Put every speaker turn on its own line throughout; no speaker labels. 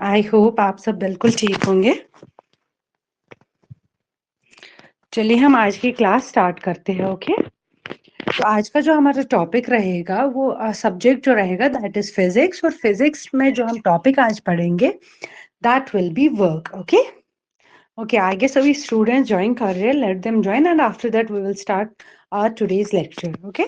I hope आप सब बिल्कुल ठीक होंगे। चलिए हम आज की क्लास स्टार्ट करते हैं। ओके, तो आज का जो हमारा टॉपिक रहेगा वो सब्जेक्ट जो रहेगा दैट इज फिजिक्स, और फिजिक्स में जो हम टॉपिक आज पढ़ेंगे that will be work. Okay okay, I guess अभी स्टूडेंट्स ज्वाइन कर रहे हैं, let them join and after that we will start our today's lecture. Okay,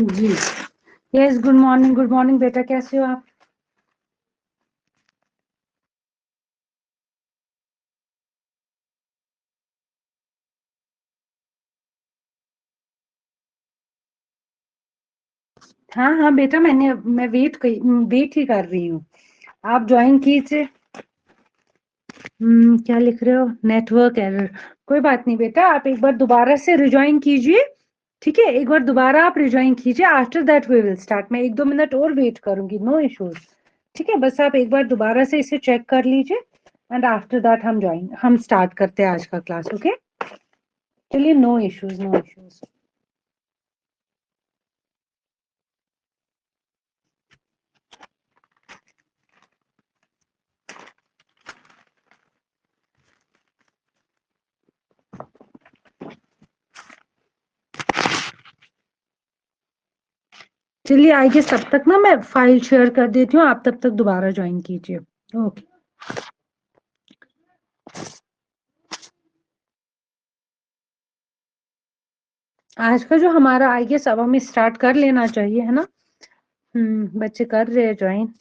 जी यस, गुड मॉर्निंग बेटा, कैसे हो आप? हाँ हाँ बेटा, मैं वेट ही कर रही हूँ, आप ज्वाइन कीजिए। क्या लिख रहे हो? Network error. कोई बात नहीं बेटा, आप एक बार दोबारा से रिज्वाइन कीजिए। ठीक है, एक बार दोबारा आप रिज्वाइन कीजिए, after that we will start. मैं 1-2 मिनट और वेट करूंगी, नो इश्यूज। ठीक है, बस आप एक बार दोबारा से इसे चेक कर लीजिए एंड आफ्टर दैट हम स्टार्ट करते हैं आज का क्लास। ओके, चलिए, नो इश्यूज नो इश्यूज। चलिए, आई गेस तब तक ना मैं फाइल शेयर कर देती हूँ, आप तब तक दोबारा ज्वाइन कीजिए। ओके, आज का जो हमारा आई गेस अब हमें स्टार्ट कर लेना चाहिए, है ना? बच्चे कर रहे हैं ज्वाइन।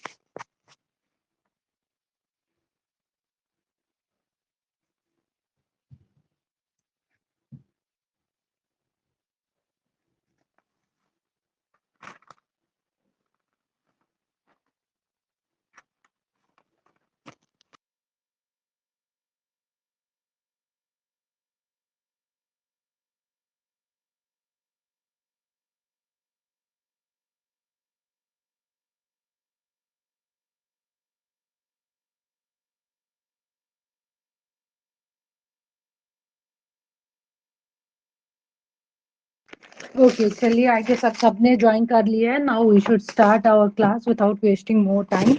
ओके, चलिए, आई गेस अब सबने ज्वाइन कर लिया है। Now we should start our class without wasting more time.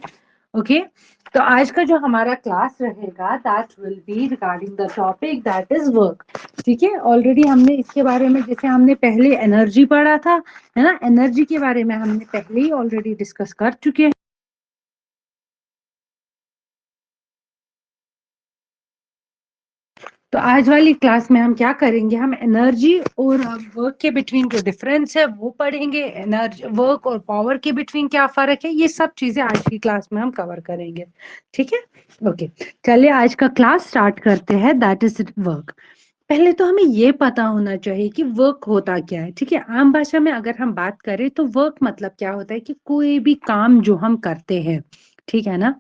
Okay, तो आज का जो हमारा क्लास रहेगा that will be regarding the topic that is work. ठीक है, ऑलरेडी हमने इसके बारे में, जैसे हमने पहले एनर्जी पढ़ा था, है ना, एनर्जी के बारे में हमने पहले ही ऑलरेडी डिस्कस कर चुके हैं। तो आज वाली क्लास में हम क्या करेंगे, हम एनर्जी और वर्क के बिटवीन जो डिफरेंस है वो पढ़ेंगे। एनर्जी, वर्क और पावर के बिटवीन क्या फर्क है, ये सब चीजें आज की क्लास में हम कवर करेंगे। ठीक है, ओके, चलिए आज का क्लास स्टार्ट करते हैं, दैट इज वर्क। पहले तो हमें ये पता होना चाहिए कि वर्क होता क्या है। ठीक है, आम भाषा में अगर हम बात करें तो वर्क मतलब क्या होता है कि कोई भी काम जो हम करते हैं, ठीक है ना।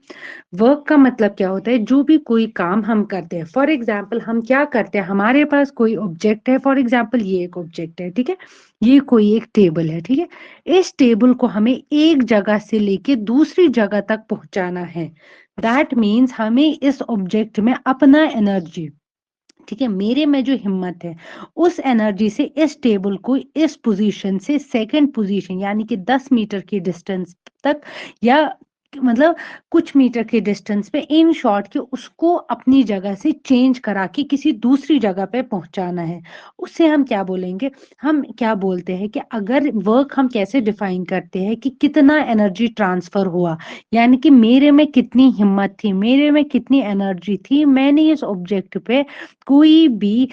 वर्क का मतलब क्या होता है, जो भी कोई काम हम करते हैं। फॉर एग्जाम्पल हम क्या करते हैं, हमारे पास कोई ऑब्जेक्ट है, फॉर एग्जाम्पल ये एक ऑब्जेक्ट है, ठीक है, ये कोई एक टेबल है, ठीक है। इस टेबल को हमें एक जगह से लेके दूसरी जगह तक पहुंचाना है। दैट मीन्स हमें इस ऑब्जेक्ट में अपना एनर्जी, ठीक है, मेरे में जो हिम्मत है, उस एनर्जी से इस टेबल को इस पोजीशन से सेकंड पोजीशन, यानी कि 10 मीटर की डिस्टेंस तक, या मतलब कुछ मीटर के डिस्टेंस पे, इन शॉर्ट के उसको अपनी जगह से चेंज करा के किसी दूसरी जगह पे पहुंचाना है। उससे हम क्या बोलेंगे, हम क्या बोलते हैं कि अगर वर्क हम कैसे डिफाइन करते हैं कि कितना एनर्जी ट्रांसफर हुआ, यानी कि मेरे में कितनी हिम्मत थी, मेरे में कितनी एनर्जी थी, मैंने इस ऑब्जेक्ट पे कोई भी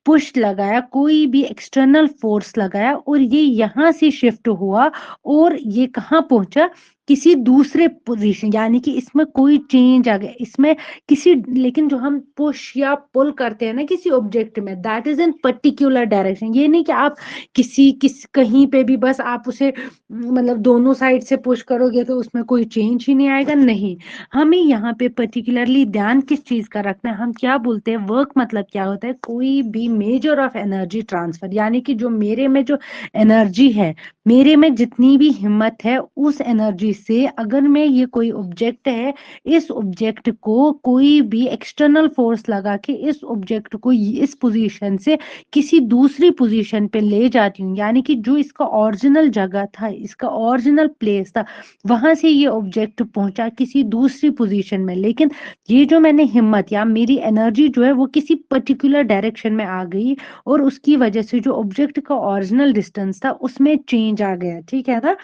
पुश लगाया, कोई भी एक्सटर्नल फोर्स लगाया, और ये यहाँ से शिफ्ट हुआ और ये कहाँ पहुंचा, किसी दूसरे पोजीशन, यानी कि इसमें कोई चेंज आ गया इसमें किसी, लेकिन जो हम पुश या पुल करते हैं ना किसी ऑब्जेक्ट में, that is in particular direction. ये नहीं कि आप किस कहीं पे भी बस आप उसे मतलब दोनों साइड से पुश करोगे तो उसमें कोई चेंज ही नहीं आएगा, नहीं। हमें यहाँ पे पर्टिकुलरली ध्यान किस चीज का रखना है, हम क्या बोलते हैं वर्क मतलब क्या होता है, कोई भी मेजर ऑफ एनर्जी ट्रांसफर, यानी कि जो मेरे में जो एनर्जी है, मेरे में जितनी भी हिम्मत है, उस एनर्जी से अगर मैं ये कोई ऑब्जेक्ट है, इस ऑब्जेक्ट को कोई भी एक्सटर्नल फोर्स लगा के इस ऑब्जेक्ट को इस पोजीशन से किसी दूसरी पोजीशन पे ले जाती हूँ, यानी कि जो इसका ओरिजिनल जगह था, इसका ओरिजिनल प्लेस था, वहां से ये ऑब्जेक्ट पहुंचा किसी दूसरी पोजीशन में, लेकिन ये जो मैंने हिम्मत या मेरी एनर्जी जो है वो किसी पर्टिकुलर डायरेक्शन में आ गई, और उसकी वजह से जो ऑब्जेक्ट का ओरिजिनल डिस्टेंस था उसमें चेंज आ गया, ठीक है ना।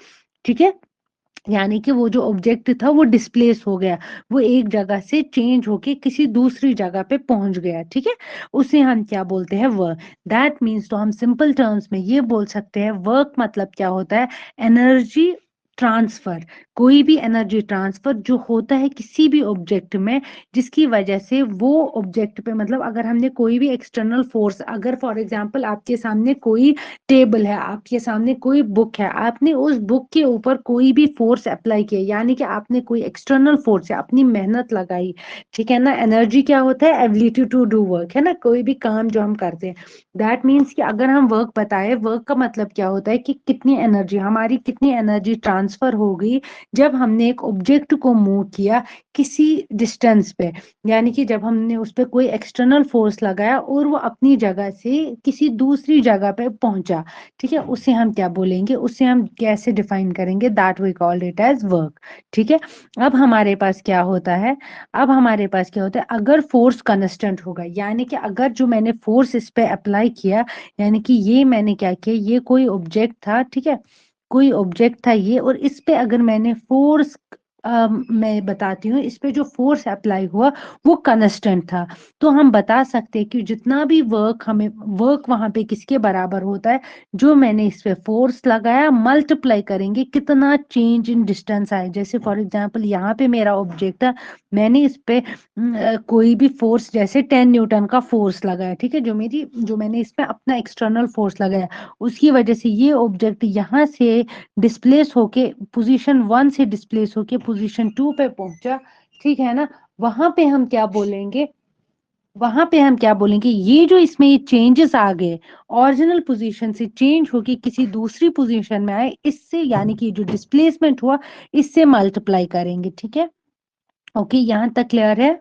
ठीक है, यानी कि वो जो ऑब्जेक्ट था वो डिस्प्लेस हो गया, वो एक जगह से चेंज होके किसी दूसरी जगह पे पहुंच गया, ठीक है। उसे हम क्या बोलते हैं, वर्क। दैट मीन्स, तो हम सिंपल टर्म्स में ये बोल सकते हैं वर्क मतलब क्या होता है, एनर्जी ट्रांसफर, कोई भी एनर्जी ट्रांसफर जो होता है किसी भी ऑब्जेक्ट में, जिसकी वजह से वो ऑब्जेक्ट पे, मतलब अगर हमने कोई भी एक्सटर्नल फोर्स, अगर फॉर एग्जांपल आपके सामने कोई टेबल है, आपके सामने कोई बुक है, आपने उस बुक के ऊपर कोई भी फोर्स अप्लाई किया, यानी कि आपने कोई एक्सटर्नल फोर्स है, अपनी मेहनत लगाई, ठीक है ना। एनर्जी क्या होता है, एबिलिटी टू डू वर्क, है ना, कोई भी काम जो हम करते हैं। दैट मीन्स कि अगर हम वर्क बताए, वर्क का मतलब क्या होता है कि कितनी एनर्जी, हमारी कितनी एनर्जी ट्रांसफर हो गई जब हमने एक ऑब्जेक्ट को मूव किया किसी डिस्टेंस पे, यानी कि जब हमने उस पर कोई एक्सटर्नल फोर्स लगाया और वो अपनी जगह से किसी दूसरी जगह पे पहुंचा, ठीक है। उसे हम क्या बोलेंगे, उसे हम कैसे डिफाइन करेंगे, that we called it as work, ठीक है। अब हमारे पास क्या होता है, अब हमारे पास क्या होता है, अगर फोर्स कांस्टेंट होगा, यानी कि अगर जो मैंने फोर्स इस पे अप्लाई किया, यानी कि ये मैंने क्या किया, ये कोई ऑब्जेक्ट था, ठीक है, कोई ऑब्जेक्ट था ये, और इस पे अगर मैंने फोर्स, मैं बताती हूँ, इस पे जो फोर्स अप्लाई हुआ वो कांस्टेंट था, तो हम बता सकते हैं कि जितना भी वर्क हमें, वर्क वहां पे किसके बराबर होता है, जो मैंने इस पे फोर्स लगाया मल्टीप्लाई करेंगे कितना चेंज इन डिस्टेंस आए। जैसे फॉर एग्जांपल यहाँ पे मेरा ऑब्जेक्ट था, मैंने इस पे कोई भी फोर्स, जैसे 10 न्यूटन का फोर्स लगाया, ठीक है, जो मैंने इस पे अपना एक्सटर्नल फोर्स लगाया, उसकी वजह से ये ऑब्जेक्ट यहाँ से डिस्प्लेस होके पोजीशन 1 से डिस्प्लेस होके पोजीशन 2 पे पहुंचा, ठीक है ना। वहां पे हम क्या बोलेंगे, वहां पे हम क्या बोलेंगे, ये जो इसमें ये चेंजेस आ गए, ओरिजिनल पोजीशन से चेंज होके किसी दूसरी पोजीशन में आए, इससे यानी कि जो डिस्प्लेसमेंट हुआ, इससे मल्टीप्लाई करेंगे, ठीक है। ओके, यहां तक क्लियर है,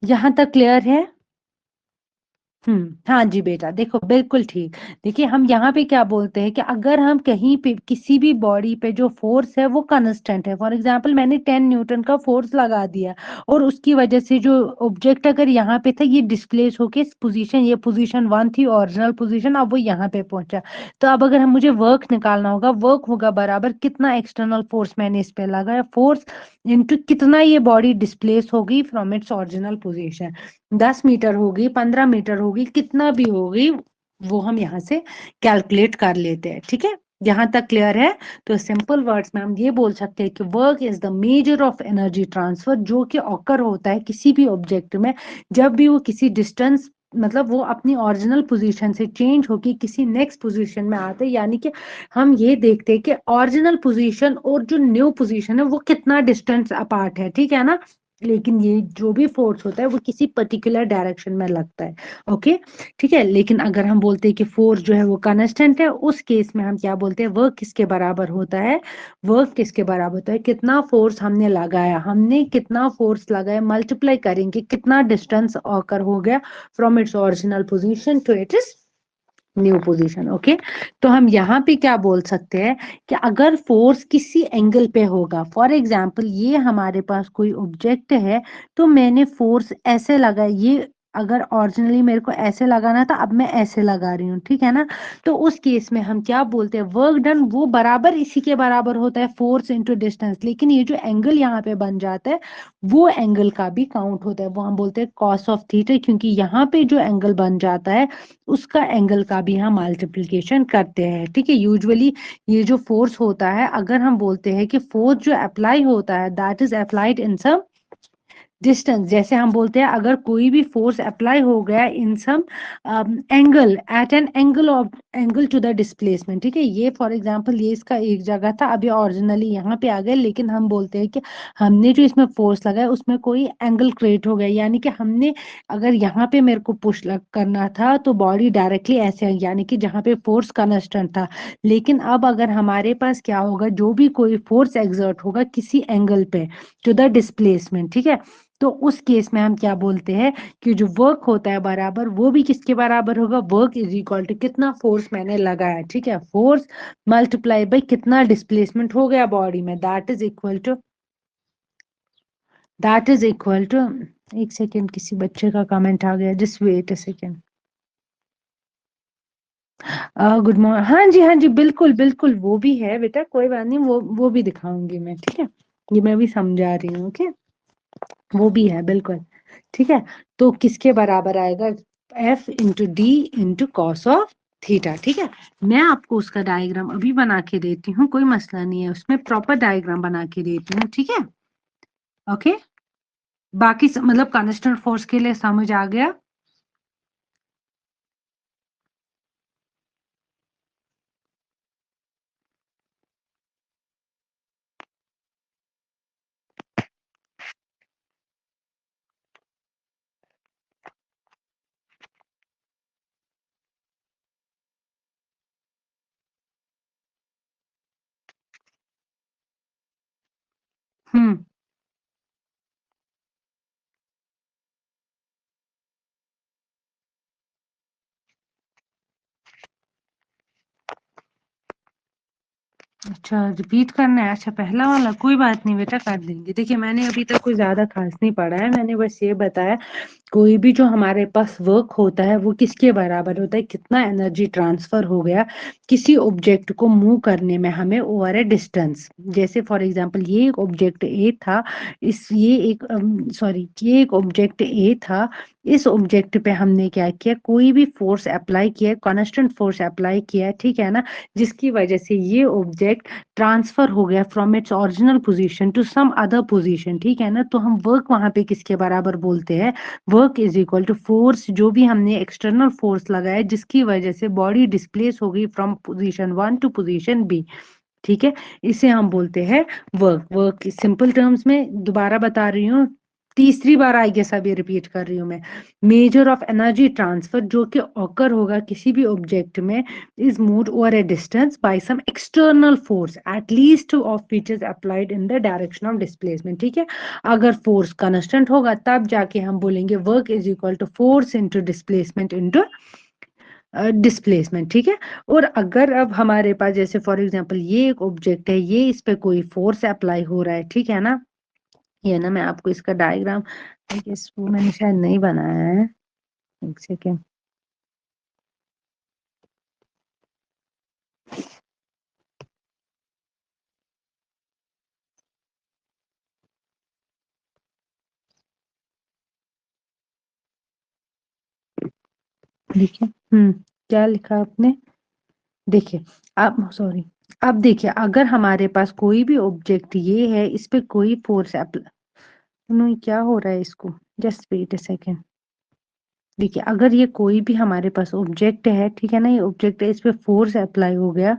यहां तक क्लियर है। हाँ जी बेटा, देखो बिल्कुल ठीक। देखिए हम यहाँ पे क्या बोलते हैं कि अगर हम कहीं पे किसी भी बॉडी पे जो फोर्स है वो कांस्टेंट है, फॉर एग्जांपल मैंने 10 न्यूटन का फोर्स लगा दिया, और उसकी वजह से जो ऑब्जेक्ट अगर यहाँ पे था ये डिस्प्लेस होके इस पोजीशन, ये पोजीशन 1 थी ओरिजिनल पोजीशन, अब वो यहाँ पे पहुंचा, तो अब अगर हम मुझे वर्क निकालना होगा, वर्क होगा बराबर कितना एक्सटर्नल फोर्स मैंने इस पे लगाया, फोर्स इनटू कितना ये बॉडी डिस्प्लेस होगी from its original position, 10 meter होगी, 15 मीटर होगी, कितना भी होगी, वो हम यहाँ से कैलकुलेट कर लेते हैं, ठीक है। यहाँ तक क्लियर है। तो सिंपल वर्ड्स में हम ये बोल सकते हैं कि work is the measure of energy transfer, जो कि ऑकर होता है किसी भी ऑब्जेक्ट में जब भी वो किसी डिस्टेंस, मतलब वो अपनी ओरिजिनल पोजीशन से चेंज होके किसी नेक्स्ट पोजीशन में आते हैं, यानी कि हम ये देखते हैं कि ओरिजिनल पोजीशन और जो न्यू पोजीशन है वो कितना डिस्टेंस अपार्ट है, ठीक है ना। लेकिन ये जो भी फोर्स होता है वो किसी पर्टिकुलर डायरेक्शन में लगता है, ओके, ठीक है। लेकिन अगर हम बोलते हैं कि फोर्स जो है वो कांस्टेंट है, उस केस में हम क्या बोलते हैं, वर्क किसके बराबर होता है, वर्क किसके बराबर होता है, कितना फोर्स हमने लगाया, हमने कितना फोर्स लगाया मल्टीप्लाई करेंगे कितना डिस्टेंस ऑकर हो गया from its original position to its new position, okay. तो हम यहाँ पे क्या बोल सकते हैं कि अगर फोर्स किसी एंगल पे होगा, फॉर एग्जांपल ये हमारे पास कोई ऑब्जेक्ट है, तो मैंने फोर्स ऐसे लगा, ये अगर ओरिजिनली मेरे को ऐसे लगाना था, अब मैं ऐसे लगा रही हूँ, ठीक है ना। तो उस केस में हम क्या बोलते हैं, वर्क डन वो बराबर इसी के बराबर होता है, फोर्स इनटू डिस्टेंस। लेकिन ये जो एंगल यहाँ पे बन जाता है, वो एंगल का भी काउंट होता है, वो हम बोलते हैं कॉस ऑफ थीटा, क्योंकि यहाँ पे जो एंगल बन जाता है उसका एंगल का भी हम मल्टीप्लीकेशन करते हैं, ठीक है। यूजुअली ये जो फोर्स होता है, अगर हम बोलते हैं कि फोर्स जो अप्लाई होता है that is applied in some distance, जैसे हम बोलते हैं अगर कोई भी फोर्स अप्लाई हो गया in some angle, at an angle of angle to the displacement, ठीक है। ये फॉर एग्जांपल ये इसका एक जगह था, अभी ओरिजिनली यहाँ पे आ गया, लेकिन हम बोलते हैं कि हमने जो इसमें फोर्स लगाया उसमें कोई एंगल क्रिएट हो गया, यानी कि हमने अगर यहाँ पे मेरे को पुश करना था तो बॉडी डायरेक्टली ऐसे आई, यानी कि जहाँ पे फोर्स कांस्टेंट था। लेकिन अब अगर हमारे पास क्या होगा, जो भी कोई फोर्स एग्जर्ट होगा किसी एंगल पे टू द डिस्प्लेसमेंट, ठीक है, तो उस केस में हम क्या बोलते हैं कि जो वर्क होता है बराबर, वो भी किसके बराबर होगा, वर्क इज इक्वल टू कितना फोर्स मैंने लगाया, ठीक है, फोर्स मल्टीप्लाई बाई कितना डिस्प्लेसमेंट हो गया बॉडी में, दैट इज इक्वल टू एक सेकेंड, किसी बच्चे का कमेंट आ गया, just wait a second. Good morning, हाँ जी बिल्कुल बिल्कुल, वो भी है बेटा, कोई बात नहीं, वो भी दिखाऊंगी मैं, ठीक है। ये मैं भी समझा रही हूँ, ओके, वो भी है बिल्कुल, ठीक है। तो किसके बराबर आएगा, F into D into cos of theta, ठीक है। मैं आपको उसका डायग्राम अभी बना के देती हूँ, कोई मसला नहीं है, उसमें प्रॉपर डायग्राम बना के देती हूँ, ठीक है। ओके, बाकी मतलब कांस्टेंट फोर्स के लिए समझ आ गया। हम्म, अच्छा रिपीट करना है, अच्छा पहला वाला, कोई बात नहीं बेटा, कर देंगे। देखिए मैंने अभी तक कोई ज्यादा खास नहीं पढ़ा है, मैंने बस ये बताया कोई भी जो हमारे पास वर्क होता है वो किसके बराबर होता है, कितना एनर्जी ट्रांसफर हो गया किसी ऑब्जेक्ट को मूव करने में हमें ओवर ए डिस्टेंस। जैसे फॉर एग्जांपल ये एक ऑब्जेक्ट ए था, इस ये एक सॉरी ये एक ऑब्जेक्ट ए था, इस ऑब्जेक्ट पे हमने क्या किया, कोई भी फोर्स अप्लाई किया, कांस्टेंट फोर्स अप्लाई किया, ठीक है ना, जिसकी वजह से ये ऑब्जेक्ट ट्रांसफर हो गया from its original position to some other position, ठीक है ना। तो हम वर्क वहां पे किसके बराबर बोलते हैं, work is equal to force, जो भी हमने एक्सटर्नल फोर्स लगाया जिसकी वजह से बॉडी डिस्प्लेस हो गई from position 1 to position B, ठीक है, इसे हम बोलते हैं वर्क। वर्क सिंपल टर्म्स में दोबारा बता रही हूँ, तीसरी बार आई गेस अभी रिपीट कर रही हूँ मैं, मेजर ऑफ एनर्जी ट्रांसफर जो कि ऑकर होगा किसी भी ऑब्जेक्ट में, is moved over a distance by some external force at least of which is applied in the direction of displacement, ठीक है। अगर फोर्स कांस्टेंट होगा तब जाके हम बोलेंगे work is equal to force into displacement into displacement, ठीक है। और अगर अब हमारे पास जैसे फॉर एग्जांपल ये एक ऑब्जेक्ट है, ये इस पे कोई फोर्स अप्लाई हो रहा है, ठीक है ना, ये ना मैं आपको इसका डायग्राम, वो मैंने शायद नहीं बनाया है, एक सेकेंड, देखिए क्या लिखा आपने, देखिए, अब सॉरी, अब देखिए अगर हमारे पास कोई भी ऑब्जेक्ट ये है, इस पे कोई फोर्स अप्लाई, क्या हो रहा है इसको, जस्ट वेट अ सेकेंड। देखिए अगर ये कोई भी हमारे पास ऑब्जेक्ट है, ठीक है ना, ये ऑब्जेक्ट है, इस पे फोर्स अप्लाई हो गया,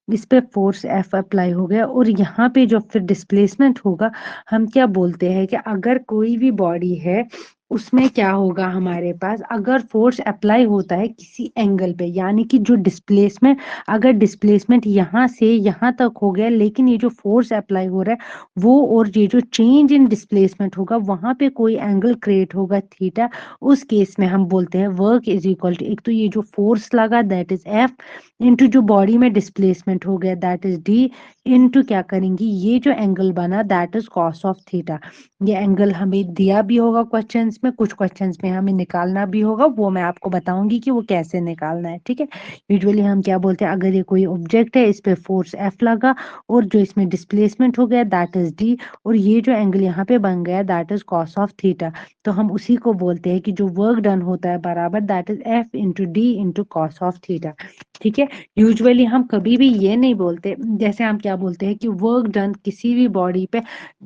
इस पे फोर्स एफ अप्लाई हो गया, और यहाँ पे जो फिर डिस्प्लेसमेंट होगा, हम क्या बोलते हैं कि अगर कोई भी बॉडी है उसमें क्या होगा हमारे पास, अगर फोर्स अप्लाई होता है किसी एंगल पे, यानी कि जो डिस्प्लेसमेंट, अगर डिस्प्लेसमेंट यहाँ से यहाँ तक हो गया, लेकिन ये जो फोर्स अप्लाई हो रहा है वो, और ये जो चेंज इन डिस्प्लेसमेंट होगा वहां पे कोई एंगल क्रिएट होगा थीटा, उस केस में हम बोलते हैं वर्क इज इक्वल टू, एक तो ये जो फोर्स लगा दैट इज एफ, इनटू जो बॉडी में डिस्प्लेसमेंट हो गया दैट इज डी, इनटू क्या करेंगे, ये जो एंगल बना that is cos of theta. ये एंगल हमें दिया भी होगा क्वेश्चंस में, कुछ क्वेश्चंस में हमें निकालना भी होगा, वो मैं आपको बताऊंगी कि वो कैसे निकालना है, ठीक है। यूजुअली हम क्या बोलते हैं, अगर ये कोई ऑब्जेक्ट है, इस पे फोर्स एफ लगा और जो इसमें डिस्प्लेसमेंट हो गया दैट इज डी, और ये जो एंगल यहाँ पे बन गया that is cos of theta, तो हम उसी को बोलते हैं कि जो वर्क डन होता है बराबर that is F into D into cos of theta, ठीक है। यूजुअली हम कभी भी ये नहीं बोलते, जैसे हम क्या बोलते हैं कि वर्क डन किसी भी बॉडी पे,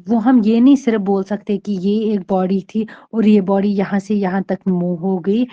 वो हम ये नहीं सिर्फ बोल सकते कि ये एक बॉडी थी और ये बॉडी यहाँ से यहाँ तक मूव हो गई,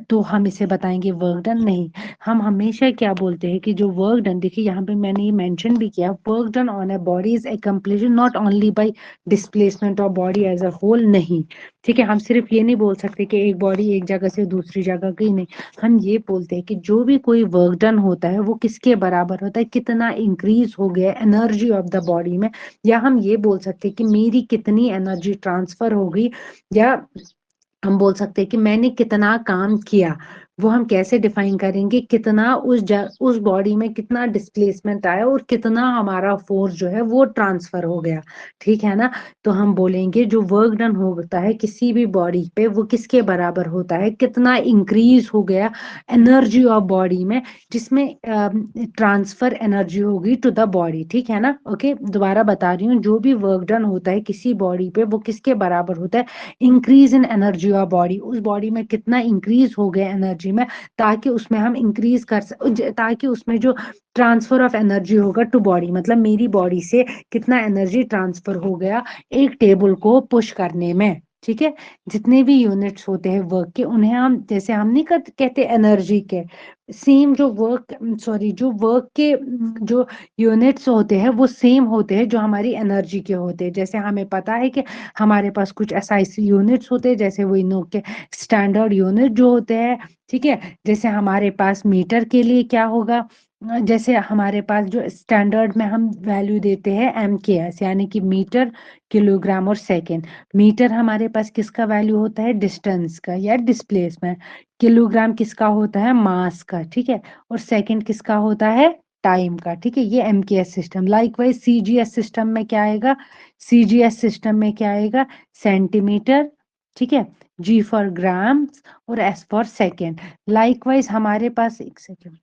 तो हम इसे बताएंगे वर्क डन, नहीं। हम हमेशा क्या बोलते हैं कि जो वर्क डन, देखिए यहाँ पे मैंने ये मेंशन भी किया, work done on a body is accomplished not only by displacement of body as a whole, नहीं, ठीक है। हम सिर्फ ये नहीं बोल सकते कि एक बॉडी एक जगह से दूसरी जगह गई, नहीं। हम ये बोलते हैं कि जो भी कोई वर्क डन होता है वो किसके बराबर होता है, कितना इंक्रीज हो गया एनर्जी ऑफ द बॉडी में, या हम ये बोल सकते हैं कि मेरी कितनी एनर्जी ट्रांसफर हो गई, या हम बोल सकते हैं कि मैंने कितना काम किया। वो हम कैसे डिफाइन करेंगे, कितना उस बॉडी में कितना डिस्प्लेसमेंट आया और कितना हमारा फोर्स जो है वो ट्रांसफर हो गया, ठीक है ना। तो हम बोलेंगे जो वर्क डन होता है किसी भी बॉडी पे वो किसके बराबर होता है, कितना इंक्रीज हो गया एनर्जी ऑफ बॉडी में, जिसमें ट्रांसफर एनर्जी होगी टू द बॉडी, ठीक है ना। ओके, दोबारा बता रही हूँ, जो भी वर्क डन होता है किसी बॉडी पे वो किसके बराबर होता है, increase in energy of body, उस बॉडी में कितना इंक्रीज हो गया एनर्जी में, ताकि उसमें हम इंक्रीज ताकि उसमें जो ट्रांसफर ऑफ एनर्जी होगा टू बॉडी, मतलब मेरी बॉडी से कितना एनर्जी ट्रांसफर हो गया एक टेबल को पुश करने में, ठीक है। जितने भी यूनिट्स होते हैं वर्क के, उन्हें हम, जैसे हम नहीं कहते एनर्जी के, सेम जो वर्क, सॉरी, जो वर्क के जो यूनिट्स होते हैं वो सेम होते हैं जो हमारी एनर्जी के होते हैं। जैसे हमें पता है कि हमारे पास कुछ एसआई यूनिट्स होते हैं, जैसे वो इनो के स्टैंडर्ड यूनिट जो होते हैं, ठीक है। जैसे हमारे पास मीटर के लिए क्या होगा, जैसे हमारे पास जो स्टैंडर्ड में हम वैल्यू देते हैं MKS, यानी कि मीटर, किलोग्राम और सेकेंड। मीटर हमारे पास किसका वैल्यू होता है, डिस्टेंस का या डिस्प्लेसमेंट। किलोग्राम किसका होता है, मास का, ठीक है। और सेकेंड किसका होता है, टाइम का, ठीक है। ये MKS system. Likewise CGS system में क्या आएगा, CGS सिस्टम में क्या आएगा, सेंटीमीटर, ठीक है, G फॉर ग्राम्स और S फॉर सेकेंड। लाइकवाइज हमारे पास, एक सेकेंड,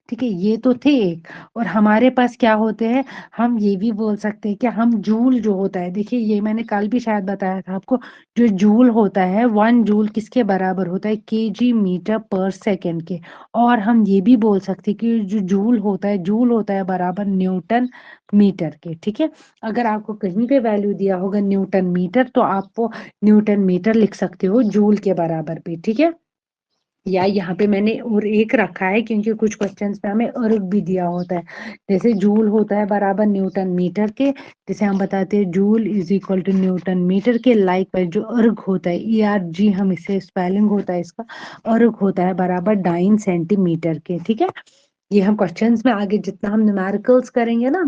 ठीक है, ये तो थे एक, और हमारे पास क्या होते हैं, हम ये भी बोल सकते हैं कि हम जूल जो होता है, देखिए ये मैंने कल भी शायद बताया था आपको, जो जूल होता है 1 जूल किसके बराबर होता है, KG मीटर पर सेकेंड के। और हम ये भी बोल सकते हैं कि जो जूल होता है, जूल होता है बराबर न्यूटन मीटर के, ठीक है। अगर आपको कहीं पे वैल्यू दिया होगा न्यूटन मीटर, तो आप वो न्यूटन मीटर लिख सकते हो जूल के बराबर भी, ठीक है। या यहाँ पे मैंने और एक रखा है क्योंकि कुछ क्वेश्चंस में हमें अर्ग भी दिया होता है, जैसे जूल होता है बराबर न्यूटन मीटर के, जैसे हम बताते हैं joule is equal to newton meter के। लाइक वाइज जो अर्ग होता है, ERG हम इसे स्पेलिंग होता है इसका, अर्ग होता है बराबर 9 सेंटीमीटर के, ठीक है। ये हम क्वेश्चंस में आगे जितना हम न्यूमेरिकल्स करेंगे ना,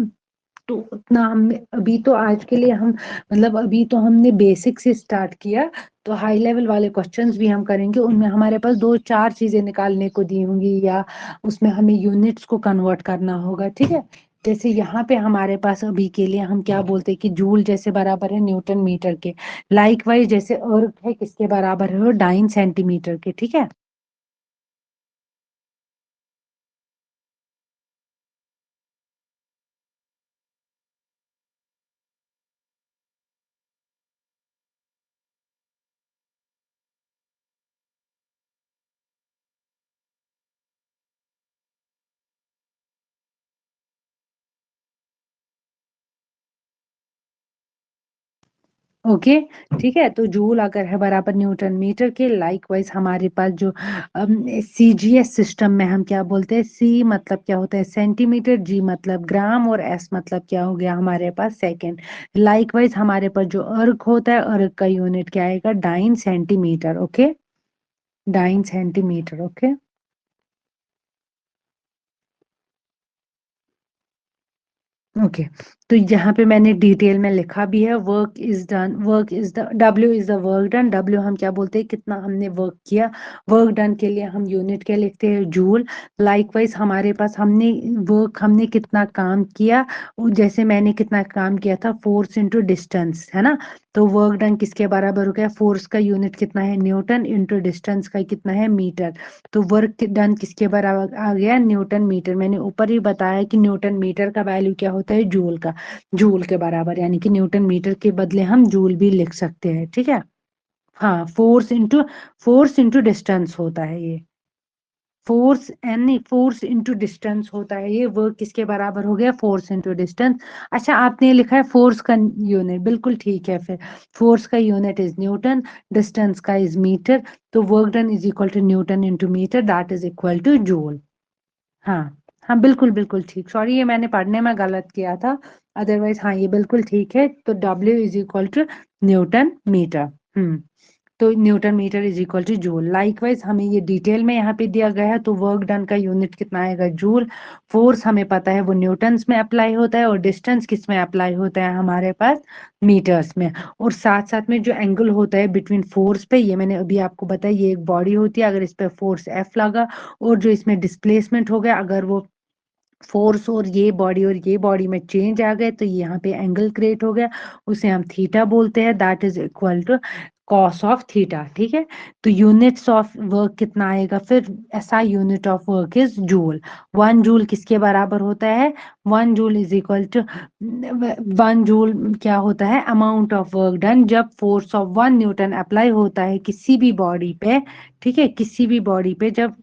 तो उतना हम, अभी तो आज के लिए हम, मतलब अभी तो हमने बेसिक से स्टार्ट किया, तो हाई लेवल वाले क्वेश्चंस भी हम करेंगे, उनमें हमारे पास 2-4 चीजें निकालने को दी होंगी, या उसमें हमें यूनिट्स को कन्वर्ट करना होगा, ठीक है। जैसे यहाँ पे हमारे पास अभी के लिए हम क्या बोलते हैं कि जूल जैसे बराबर है न्यूटन मीटर के, लाइक वाइज जैसे अर्ग है किसके बराबर है, 9 सेंटीमीटर के, ठीक है। ओके, ठीक है। तो जूल अगर है बराबर न्यूटन मीटर के, लाइक वाइज हमारे पास जो CGS सिस्टम में हम क्या बोलते हैं, C मतलब क्या होता है सेंटीमीटर, G मतलब ग्राम और S मतलब क्या हो गया हमारे पास सेकेंड। लाइक वाइज हमारे पास जो अर्ग होता है, अर्ग का यूनिट क्या आएगा, 9 centimetre, okay, 9 centimetre, okay. Okay, तो यहाँ पे मैंने डिटेल में लिखा भी है, work is done, work is the, W is the work done. W हम क्या बोलते हैं, कितना हमने वर्क किया। वर्क डन के लिए हम यूनिट क्या लिखते हैं, जूल। लाइकवाइज हमारे पास हमने वर्क, हमने कितना काम किया, जैसे मैंने कितना काम किया था, फोर्स इंटू डिस्टेंस, है ना। तो वर्क डन किसके बराबर हो गया, फोर्स का यूनिट कितना है न्यूटन इंटू डिस्टेंस का कितना है मीटर। तो वर्क डन किसके बराबर आ गया, न्यूटन मीटर। मैंने ऊपर ही बताया कि न्यूटन मीटर का वैल्यू क्या होता है, जूल का, जूल के बराबर, यानी कि न्यूटन मीटर के बदले हम जूल भी लिख सकते हैं, ठीक है। हाँ, फोर्स इंटू डिस्टेंस होता है ये, force N force into distance होता है ये। वर्क किसके बराबर हो गया, फोर्स इंटू डिस्टेंस। अच्छा, आपने लिखा है फोर्स का यूनिट, बिल्कुल ठीक है। फिर फोर्स का यूनिट इज न्यूटन, डिस्टेंस का इज मीटर। तो work done is equal to newton into meter, that is equal to joule. हाँ, हाँ, बिल्कुल बिल्कुल ठीक। सॉरी, ये मैंने पढ़ने में गलत किया था, अदरवाइज हाँ ये बिल्कुल ठीक है। तो W is equal to newton metre. Hmm तो newton metre is equal to joule. Likewise हमें ये डिटेल में यहाँ पे दिया गया है, तो वर्क डन का यूनिट कितना आएगा, जूल। फोर्स हमें पता है वो न्यूटन्स में अप्लाई होता है, और डिस्टेंस किस में अप्लाई होता है हमारे पास, मीटर्स में। और साथ साथ में जो एंगल होता है बिटवीन फोर्स पे, ये मैंने अभी आपको बताया, ये एक बॉडी होती है, अगर इस पे फोर्स एफ लगा और जो इसमें डिस्प्लेसमेंट हो गया, अगर वो फोर्स और ये बॉडी में चेंज आ गए, तो यहाँ पे एंगल क्रिएट हो गया, उसे हम थीटा बोलते हैं, that is equal to cos of theta, ठीक है। तो यूनिट्स ऑफ वर्क कितना आएगा फिर, ऐसा unit of work is joule. 1 joule किसके बराबर होता है, 1 joule is equal to 1 joule क्या होता है, अमाउंट ऑफ वर्क डन जब फोर्स ऑफ 1 न्यूटन अप्लाई होता है किसी भी बॉडी पे, ठीक है, किसी भी बॉडी पे जब,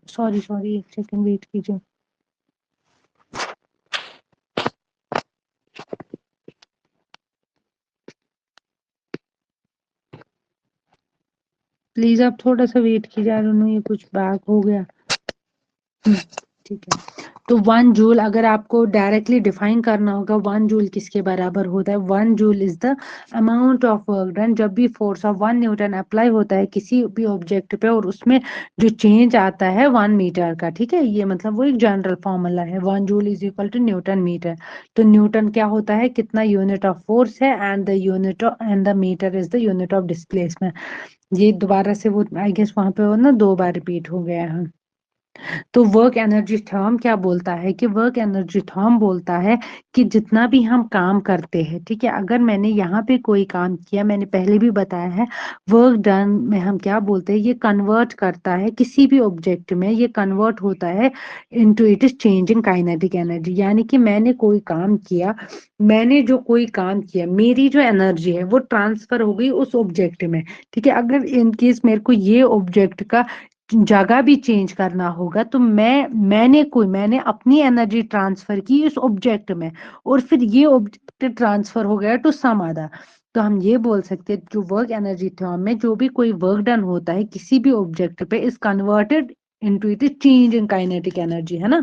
सॉरी सॉरी एक सेकंड वेट कीजिए, प्लीज आप थोड़ा सा वेट कीजिए, आई डोंट नो ये कुछ बैक हो गया। हम्म, ठीक है। तो 1 जूल अगर आपको डायरेक्टली डिफाइन करना होगा, 1 जूल किसके बराबर होता है, 1 joule is the amount of work done जब भी फोर्स ऑफ 1 न्यूटन अप्लाई होता है किसी भी ऑब्जेक्ट पे, और उसमें जो चेंज आता है 1 मीटर का, ठीक है। ये मतलब वो एक जनरल फॉर्मूला है, 1 joule is equal to newton meter. तो न्यूटन क्या होता है, कितना यूनिट ऑफ फोर्स है, and the meter is the unit of displacement. ये दोबारा से वो आई गेस वहां पे वो ना 2 बार रिपीट हो गया है। तो वर्क एनर्जी थर्म क्या बोलता है कि वर्क एनर्जी थर्म बोलता है कि जितना भी हम काम करते हैं, ठीक है, अगर मैंने यहाँ पे कोई काम किया, मैंने पहले भी बताया है, वर्क डन में हम क्या बोलते हैं, ये कन्वर्ट करता है किसी भी ऑब्जेक्ट में, ये कन्वर्ट होता है into it is changing kinetic energy. यानी कि मैंने कोई काम किया, मैंने जो कोई काम किया, मेरी जो एनर्जी है वो ट्रांसफर हो गई उस ऑब्जेक्ट में, ठीक है। अगर इन केस मेरे को ये ऑब्जेक्ट का जगह भी चेंज करना होगा, तो मैंने अपनी एनर्जी ट्रांसफर की इस ऑब्जेक्ट में, और फिर ये ऑब्जेक्ट ट्रांसफर हो गया टू सम अदर। तो हम ये बोल सकते हैं जो वर्क एनर्जी थ्योरम में जो भी कोई वर्क डन होता है किसी भी ऑब्जेक्ट पे is converted into it is change in kinetic energy, है ना।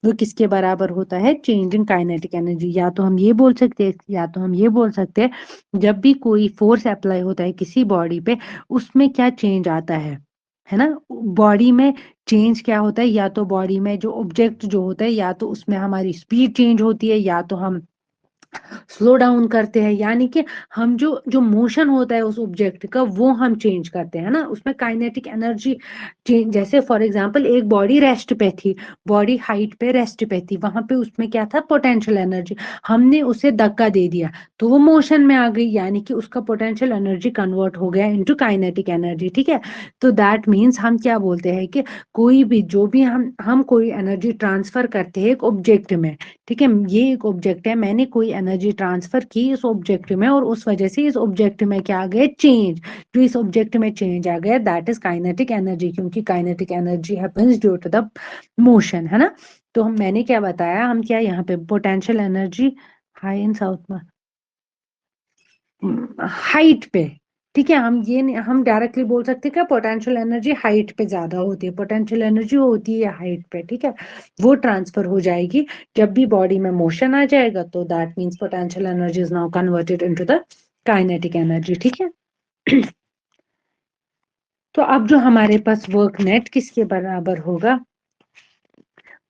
वो किसके बराबर होता है, चेंज इन काइनेटिक एनर्जी। या तो हम ये बोल सकते हैं, या तो हम ये बोल सकते हैं जब भी कोई फोर्स अप्लाई होता है किसी बॉडी पे, उसमें क्या चेंज आता है ना। बॉडी में चेंज क्या होता है, या तो बॉडी में जो ऑब्जेक्ट जो होता है, या तो उसमें हमारी स्पीड चेंज होती है, या तो हम स्लो डाउन करते हैं, यानी कि हम जो जो मोशन होता है उस ऑब्जेक्ट का वो हम चेंज करते हैं ना, उसमें काइनेटिक एनर्जी चेंज। जैसे फॉर एग्जांपल एक बॉडी रेस्ट पे थी, बॉडी हाइट पे रेस्ट पे थी, वहां पे उसमें क्या था, पोटेंशियल एनर्जी, हमने उसे धक्का दे दिया तो वो मोशन में आ गई, यानी कि उसका पोटेंशियल एनर्जी कन्वर्ट हो गया इनटू काइनेटिक एनर्जी, ठीक है। तो दैट मीन्स हम क्या बोलते हैं कि कोई भी जो भी हम कोई एनर्जी ट्रांसफर करते हैं एक ऑब्जेक्ट में, ठीक है, ये एक ऑब्जेक्ट है, मैंने कोई एनर्जी ट्रांसफर की इस ऑब्जेक्ट में, और उस वजह से इस ऑब्जेक्ट में क्या आ गया, चेंज। जो इस ऑब्जेक्ट में चेंज आ गया दैट इज काइनेटिक एनर्जी, क्योंकि kinetic energy happens due to the motion, है ना। तो मैंने क्या बताया, हम क्या यहाँ पे potential energy high in south में हाइट पे, ठीक है, हम डायरेक्टली बोल सकते हैं क्या, पोटेंशियल एनर्जी हाइट पे ज्यादा होती है, पोटेंशियल एनर्जी होती है हाइट पे, ठीक है। वो ट्रांसफर हो जाएगी जब भी बॉडी में मोशन आ जाएगा, तो that means potential energy is now converted into the kinetic energy, ठीक है। तो अब जो हमारे पास वर्क नेट किसके बराबर होगा,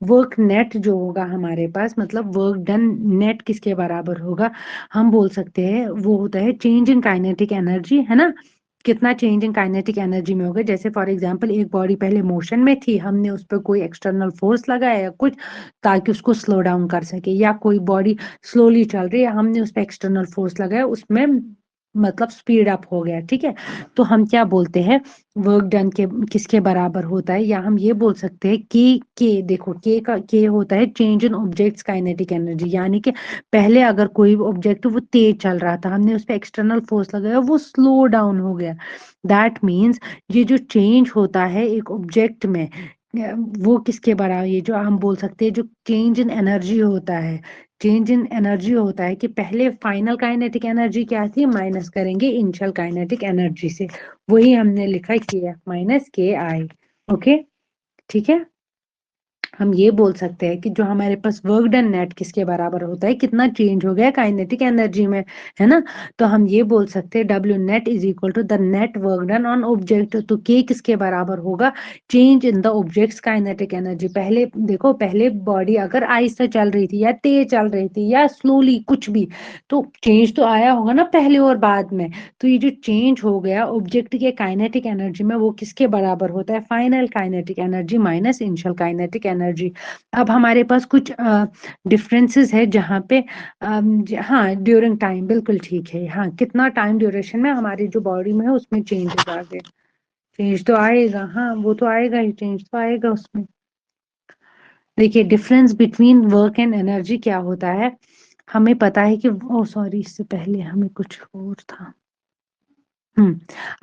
वर्क नेट जो होगा हमारे पास, मतलब वर्क डन नेट किसके बराबर होगा, हम बोल सकते हैं वो होता है चेंज इन काइनेटिक एनर्जी, है ना। कितना चेंज इन काइनेटिक एनर्जी में होगा, जैसे फॉर एग्जांपल एक बॉडी पहले मोशन में थी, हमने उस पर कोई एक्सटर्नल फोर्स लगाया या कुछ, ताकि उसको स्लो डाउन कर सके, या कोई बॉडी स्लोली चल रही है, हमने उस पर एक्सटर्नल फोर्स लगाया, उसमें मतलब स्पीड अप हो गया, ठीक है। तो हम क्या बोलते हैं, वर्क डन के किसके बराबर होता है, या हम ये बोल सकते हैं कि के, देखो के का के होता है change in objects kinetic energy, यानी कि पहले अगर कोई ऑब्जेक्ट वो तेज चल रहा था, हमने उस पर एक्सटर्नल फोर्स लगाया, वो स्लो डाउन हो गया। दैट मीन्स ये जो चेंज होता है एक ऑब्जेक्ट में, वो किसके बराबर, ये जो हम बोल सकते हैं जो चेंज इन एनर्जी होता है, चेंज इन एनर्जी होता है कि पहले फाइनल काइनेटिक एनर्जी क्या थी, माइनस करेंगे इनिशियल काइनेटिक एनर्जी से, वही हमने लिखा के एफ माइनस के आई। ओके, ठीक है। हम ये बोल सकते हैं कि जो हमारे पास वर्क डन नेट किसके बराबर होता है, कितना चेंज हो गया काइनेटिक एनर्जी में, है ना। तो हम ये बोल सकते हैं W net is equal to the net work done on object. तो के किसके बराबर होगा, change in the object's kinetic energy. पहले देखो, पहले बॉडी अगर आहिस्ता चल रही थी या तेज चल रही थी या स्लोली कुछ भी, तो चेंज तो आया होगा ना पहले और बाद में। तो ये जो चेंज हो गया ऑब्जेक्ट के काइनेटिक एनर्जी में, वो किसके बराबर होता है, final kinetic energy minus initial kinetic energy. अब हमारे पास कुछ डिफरेंसेस है जहाँ पे हाँ ड्यूरिंग टाइम, बिल्कुल ठीक है। हाँ, कितना टाइम ड्यूरेशन में हमारी जो बॉडी में है उसमें चेंजेस आ गए, चेंज तो आएगा, हाँ वो तो आएगा ही, चेंज तो आएगा उसमें। देखिए difference between work and energy क्या होता है, हमें पता है कि, ओ सॉरी इससे पहले हमें कुछ और था।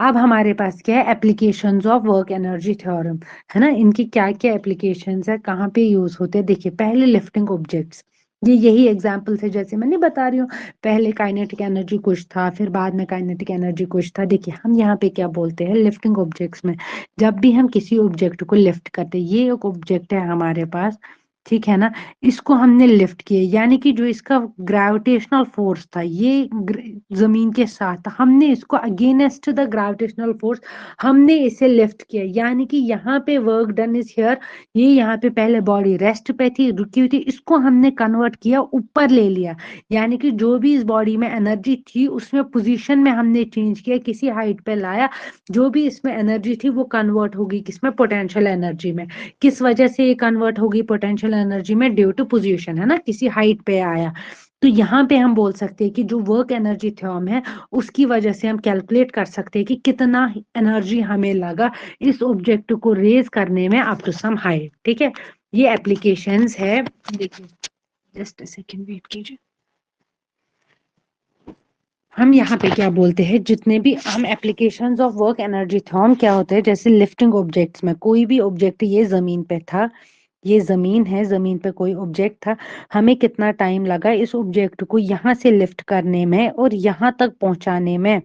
अब हमारे पास क्या है, applications of work energy theorem, है ना। इनकी क्या क्या एप्लीकेशंस है, कहाँ पे यूज होते हैं। देखिए पहले लिफ्टिंग ऑब्जेक्ट्स, ये यही एग्जांपल थे जैसे मैं नहीं बता रही हूँ, पहले काइनेटिक एनर्जी कुछ था, फिर बाद में काइनेटिक एनर्जी कुछ था। देखिए हम यहाँ पे क्या बोलते हैं, लिफ्टिंग ऑब्जेक्ट्स में जब भी हम किसी ऑब्जेक्ट को लिफ्ट करते हैं, ये एक ऑब्जेक्ट है हमारे पास, ठीक है ना, इसको हमने लिफ्ट किया, यानी कि जो इसका ग्रेविटेशनल फोर्स था, ये जमीन के साथ था, हमने इसको अगेंस्ट द ग्रेविटेशनल फोर्स हमने इसे लिफ्ट किया, यानी कि यहाँ पे वर्क डन इज हियर। ये यहाँ पे पहले बॉडी रेस्ट पे थी, रुकी हुई थी, इसको हमने कन्वर्ट किया, ऊपर ले लिया, यानी कि जो भी इस बॉडी में एनर्जी थी उसमें पोजीशन में हमने चेंज किया, किसी हाइट पे लाया, जो भी इसमें एनर्जी थी वो कन्वर्ट होगी किसमें, पोटेंशियल एनर्जी में। किस वजह से ये कन्वर्ट होगी पोटेंशियल एनर्जी में, ड्यू टू पोजीशन, है ना, किसी हाइट पे आया। तो यहाँ पे हम बोल सकते हैं कि जो वर्क एनर्जी थ्योरम है उसकी वजह से हम कैलकुलेट कर सकते हैं कि कितना एनर्जी हमें लगा इस ऑब्जेक्ट को रेज करने में अप टू सम हाइट, ठीक है। ये एप्लीकेशंस है, देखिए जस्ट सेकंड वेट कीजिए। हम यहाँ पे क्या बोलते हैं, जितने भी हम applications of work energy theorem क्या होते हैं, जैसे लिफ्टिंग ऑब्जेक्ट्स में कोई भी ऑब्जेक्ट, ये जमीन पे था, ये जमीन है, जमीन पे कोई ऑब्जेक्ट था, हमें कितना टाइम लगा इस ऑब्जेक्ट को यहाँ से लिफ्ट करने में और यहाँ तक पहुंचाने में,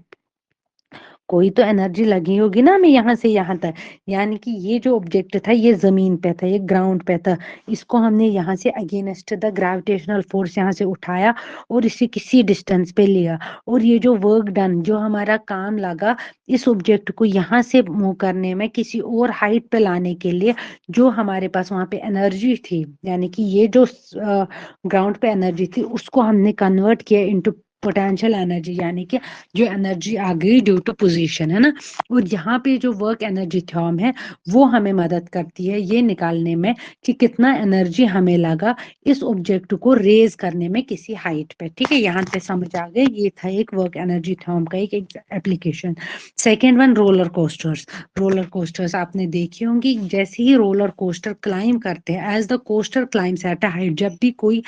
कोई तो एनर्जी लगी होगी ना हमें यहाँ से यहाँ तक। यानी कि ये जो ऑब्जेक्ट था ये जमीन पे था, ये ग्राउंड पे था, इसको हमने यहाँ से अगेंस्ट द ग्रेविटेशनल फोर्स यहाँ से उठाया और इसे किसी डिस्टेंस पे लिया, और ये जो वर्क डन, जो हमारा काम लगा इस ऑब्जेक्ट को यहाँ से मूव करने में किसी और हाइट पे लाने के लिए, जो हमारे पास वहां पे एनर्जी थी, यानी कि ये जो ग्राउंड पे एनर्जी थी उसको हमने कन्वर्ट किया इनटू पोटेंशियल एनर्जी, यानी कि जो एनर्जी आ गई ड्यू टू पोजीशन, है ना। और यहाँ पे जो वर्क एनर्जी थ्योरम है वो हमें मदद करती है ये निकालने में कि कितना एनर्जी हमें लगा इस ऑब्जेक्ट को रेज करने में किसी हाइट पे, ठीक है। यहाँ पे समझ आ गए, ये था एक वर्क एनर्जी थ्योरम का एक application. Second one, roller coasters. Roller coasters आपने देखी होंगी, जैसे ही रोलर कोस्टर क्लाइम करते हैं, as the coaster climbs at a height, जब भी कोई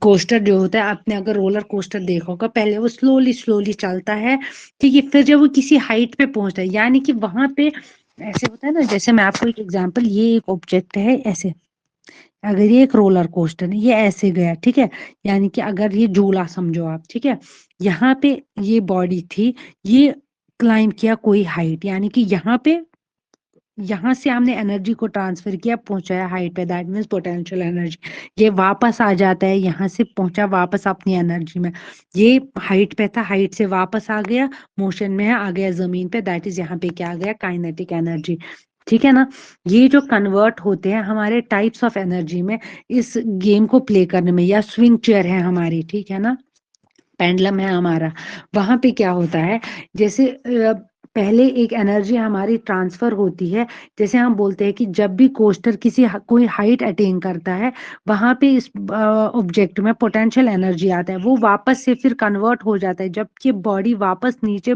कोस्टर जो होता है, आपने अगर रोलर कोस्टर देखा होगा, पहले वो स्लोली स्लोली चलता है, ठीक है, फिर जब वो किसी हाइट पे पहुंचता है, यानी कि वहां पे ऐसे होता है ना, जैसे मैं आपको एक एग्जांपल, ये एक ऑब्जेक्ट है ऐसे, अगर ये एक रोलर कोस्टर है, ये ऐसे गया, ठीक है, यानी कि अगर ये झूला समझो आप, ठीक है, यहाँ पे ये बॉडी थी, ये क्लाइम किया कोई हाइट, यानी कि यहाँ से हमने एनर्जी को ट्रांसफर किया, पहुंचाया हाइट पे, दैट मीन्स पोटेंशियल एनर्जी। ये वापस आ जाता है, यहाँ से पहुंचा वापस अपनी एनर्जी में, ये हाइट पे था, हाइट से वापस आ गया, मोशन में है, आ गया जमीन पे, दैट इज यहाँ पे क्या आ गया, काइनेटिक एनर्जी, ठीक है ना। ये जो कन्वर्ट होते हैं हमारे टाइप्स ऑफ एनर्जी में, इस गेम को प्ले करने में, या स्विंग चेयर है हमारी, ठीक है ना, पेंडलम है हमारा, वहां पे क्या होता है, जैसे पहले एक एनर्जी हमारी ट्रांसफर होती है, जैसे हम बोलते हैं कि जब भी कोस्टर कोई हाइट अटेन करता है, वहां पे इस ऑब्जेक्ट में पोटेंशियल एनर्जी आता है, वो वापस से फिर कन्वर्ट हो जाता है, जबकि बॉडी वापस नीचे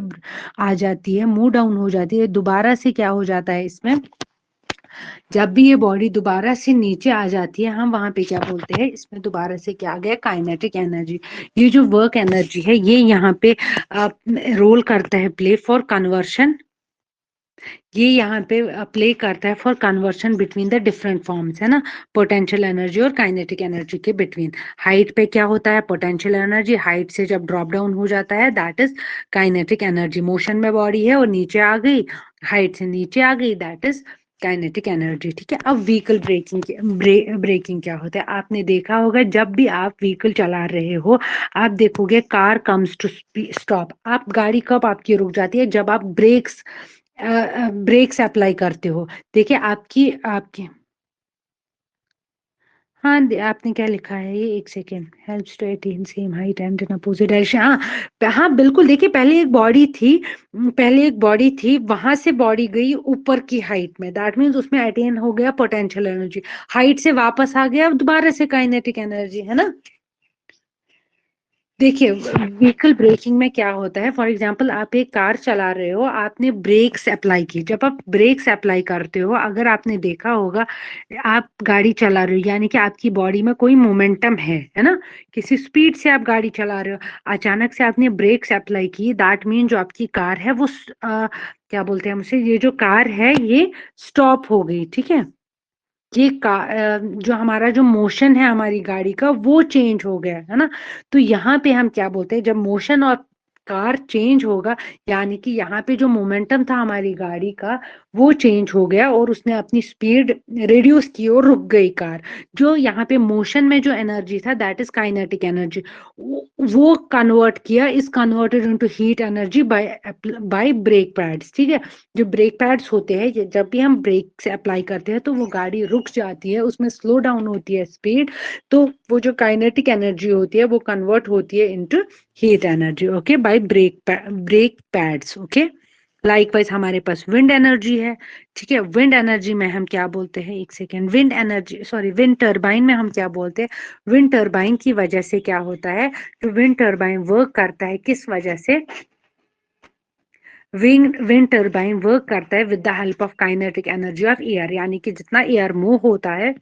आ जाती है, मूव डाउन हो जाती है, दोबारा से क्या हो जाता है इसमें, जब भी ये बॉडी दोबारा से नीचे आ जाती है, हम वहां पे क्या बोलते हैं, इसमें दोबारा से क्या आ गया, काइनेटिक एनर्जी। ये जो वर्क एनर्जी है, ये यहाँ पे रोल करता है, प्ले फॉर कन्वर्शन, ये यहाँ पे प्ले करता है for conversion between the different forms, है ना, पोटेंशियल एनर्जी और काइनेटिक एनर्जी के बिटवीन। हाइट पे क्या होता है, पोटेंशियल एनर्जी, हाइट से जब ड्रॉप डाउन हो जाता है, that is kinetic energy. Motion में बॉडी है और नीचे आ गई, हाइट से नीचे आ गई, दैट इज काइनेटिक एनर्जी। ठीक है, अब व्हीकल ब्रेकिंग क्या होता है, आपने देखा होगा जब भी आप व्हीकल चला रहे हो, आप देखोगे कार कम्स टू स्टॉप, आप गाड़ी कब आपकी रुक जाती है, जब आप ब्रेक्स अप्लाई करते हो। देखिए आपकी आपकी हाँ, आपने क्या लिखा है, ये एक second, helps to attain same height and in opposite direction. हाँ हाँ बिल्कुल, देखिए पहले एक बॉडी थी, वहां से बॉडी गई ऊपर की हाइट में, दैट मीन्स उसमें अटेन हो गया पोटेंशियल एनर्जी, हाइट से वापस आ गया, अब दोबारा से काइनेटिक एनर्जी, है ना। देखिए व्हीकल ब्रेकिंग में क्या होता है, फॉर एग्जांपल आप एक कार चला रहे हो, आपने ब्रेक्स अप्लाई की, जब आप ब्रेक्स अप्लाई करते हो, अगर आपने देखा होगा, आप गाड़ी चला रहे हो यानी कि आपकी बॉडी में कोई मोमेंटम है ना, किसी स्पीड से आप गाड़ी चला रहे हो, अचानक से आपने ब्रेक्स अप्लाई की, दैट मीन जो आपकी कार है वो क्या बोलते हैं उसे, ये जो कार है ये स्टॉप हो गई। ठीक है, जो हमारा जो मोशन है हमारी गाड़ी का, वो चेंज हो गया, है ना। तो यहाँ पे हम क्या बोलते हैं, जब मोशन और कार चेंज होगा, यानी कि यहाँ पे जो मोमेंटम था हमारी गाड़ी का, वो चेंज हो गया और उसने अपनी स्पीड रिड्यूस की और रुक गई कार। जो यहाँ पे मोशन में जो एनर्जी था, दैट इज काइनेटिक एनर्जी, वो कन्वर्ट किया, is converted into heat energy by brake pads. ठीक है, जो ब्रेक पैड्स होते हैं, जब भी हम ब्रेक से अप्लाई करते हैं तो वो गाड़ी रुक जाती है, उसमें स्लो डाउन होती है स्पीड, तो वो जो काइनेटिक एनर्जी होती है वो कन्वर्ट होती है into heat energy, okay, by brake pads. Okay, likewise हमारे पास विंड एनर्जी है। ठीक है, विंड एनर्जी में हम क्या बोलते हैं, एक सेकेंड, विंड टर्बाइन में हम क्या बोलते हैं, विंड टर्बाइन की वजह से क्या होता है, तो विंड टर्बाइन वर्क करता है किस वजह से, विंड टर्बाइन वर्क करता है with the help of kinetic energy of air, यानी कि जितना एयर मूव होता है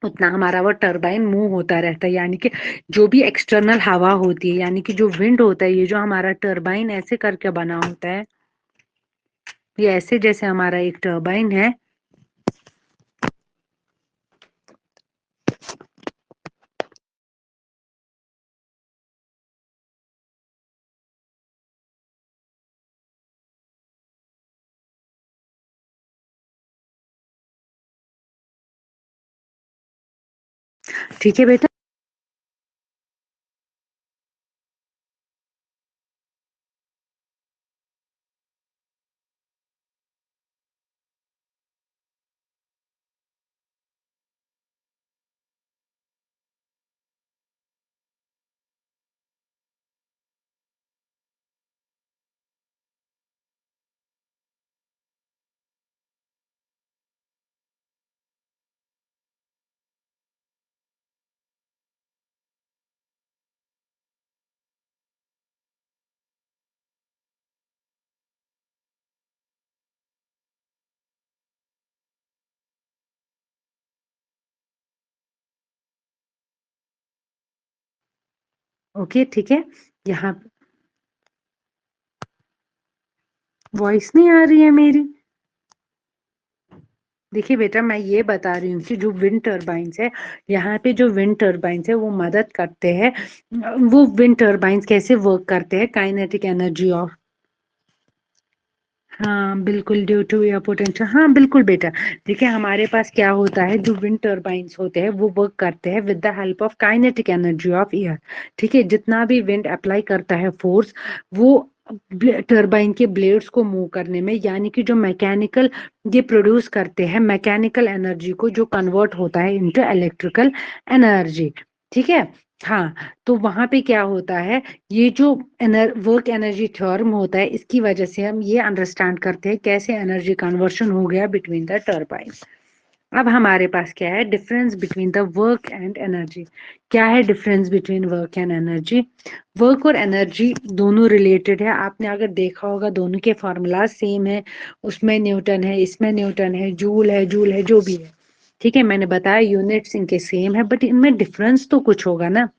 उतना हमारा वो टर्बाइन मूव होता रहता है, यानी कि जो भी एक्सटर्नल हवा होती है, यानी कि जो विंड होता है, ये जो हमारा टर्बाइन ऐसे करके बना होता है, ये ऐसे जैसे हमारा एक टर्बाइन है। ठीक है बेटा, ओके ठीक है, यहाँ वॉइस नहीं आ रही है मेरी। देखिए बेटा, मैं ये बता रही हूँ कि जो विंड टर्बाइंस है, यहाँ पे जो विंड टर्बाइंस है वो मदद करते हैं, वो विंड टर्बाइंस कैसे वर्क करते हैं, काइनेटिक एनर्जी ऑफ, हाँ बिल्कुल, ड्यू टू एयर पोटेंशियल, हाँ बिल्कुल बेटा। देखिए हमारे पास क्या होता है, जो विंड टर्बाइंस होते हैं वो वर्क करते हैं with the help of kinetic energy of air. ठीक है, जितना भी विंड अप्लाई करता है फोर्स, वो टर्बाइन के ब्लेड्स को मूव करने में, यानी कि जो मैकेनिकल ये प्रोड्यूस करते हैं मैकेनिकल एनर्जी को, जो कन्वर्ट होता है इनटू इलेक्ट्रिकल एनर्जी। ठीक है, हाँ, तो वहां पे क्या होता है, ये जो वर्क एनर्जी थ्योरम होता है, इसकी वजह से हम ये अंडरस्टैंड करते हैं कैसे एनर्जी कन्वर्शन हो गया बिटवीन द टर्बाइन। अब हमारे पास क्या है, difference between the work and energy. क्या है difference between work and energy? Work और एनर्जी दोनों रिलेटेड है, आपने अगर देखा होगा दोनों के फॉर्मूला सेम है, उसमें न्यूटन है, इसमें न्यूटन है, जूल है, जो भी है, ठीक है, मैंने बताया यूनिट्स इनके सेम है, बट इनमें डिफरेंस तो कुछ होगा ना,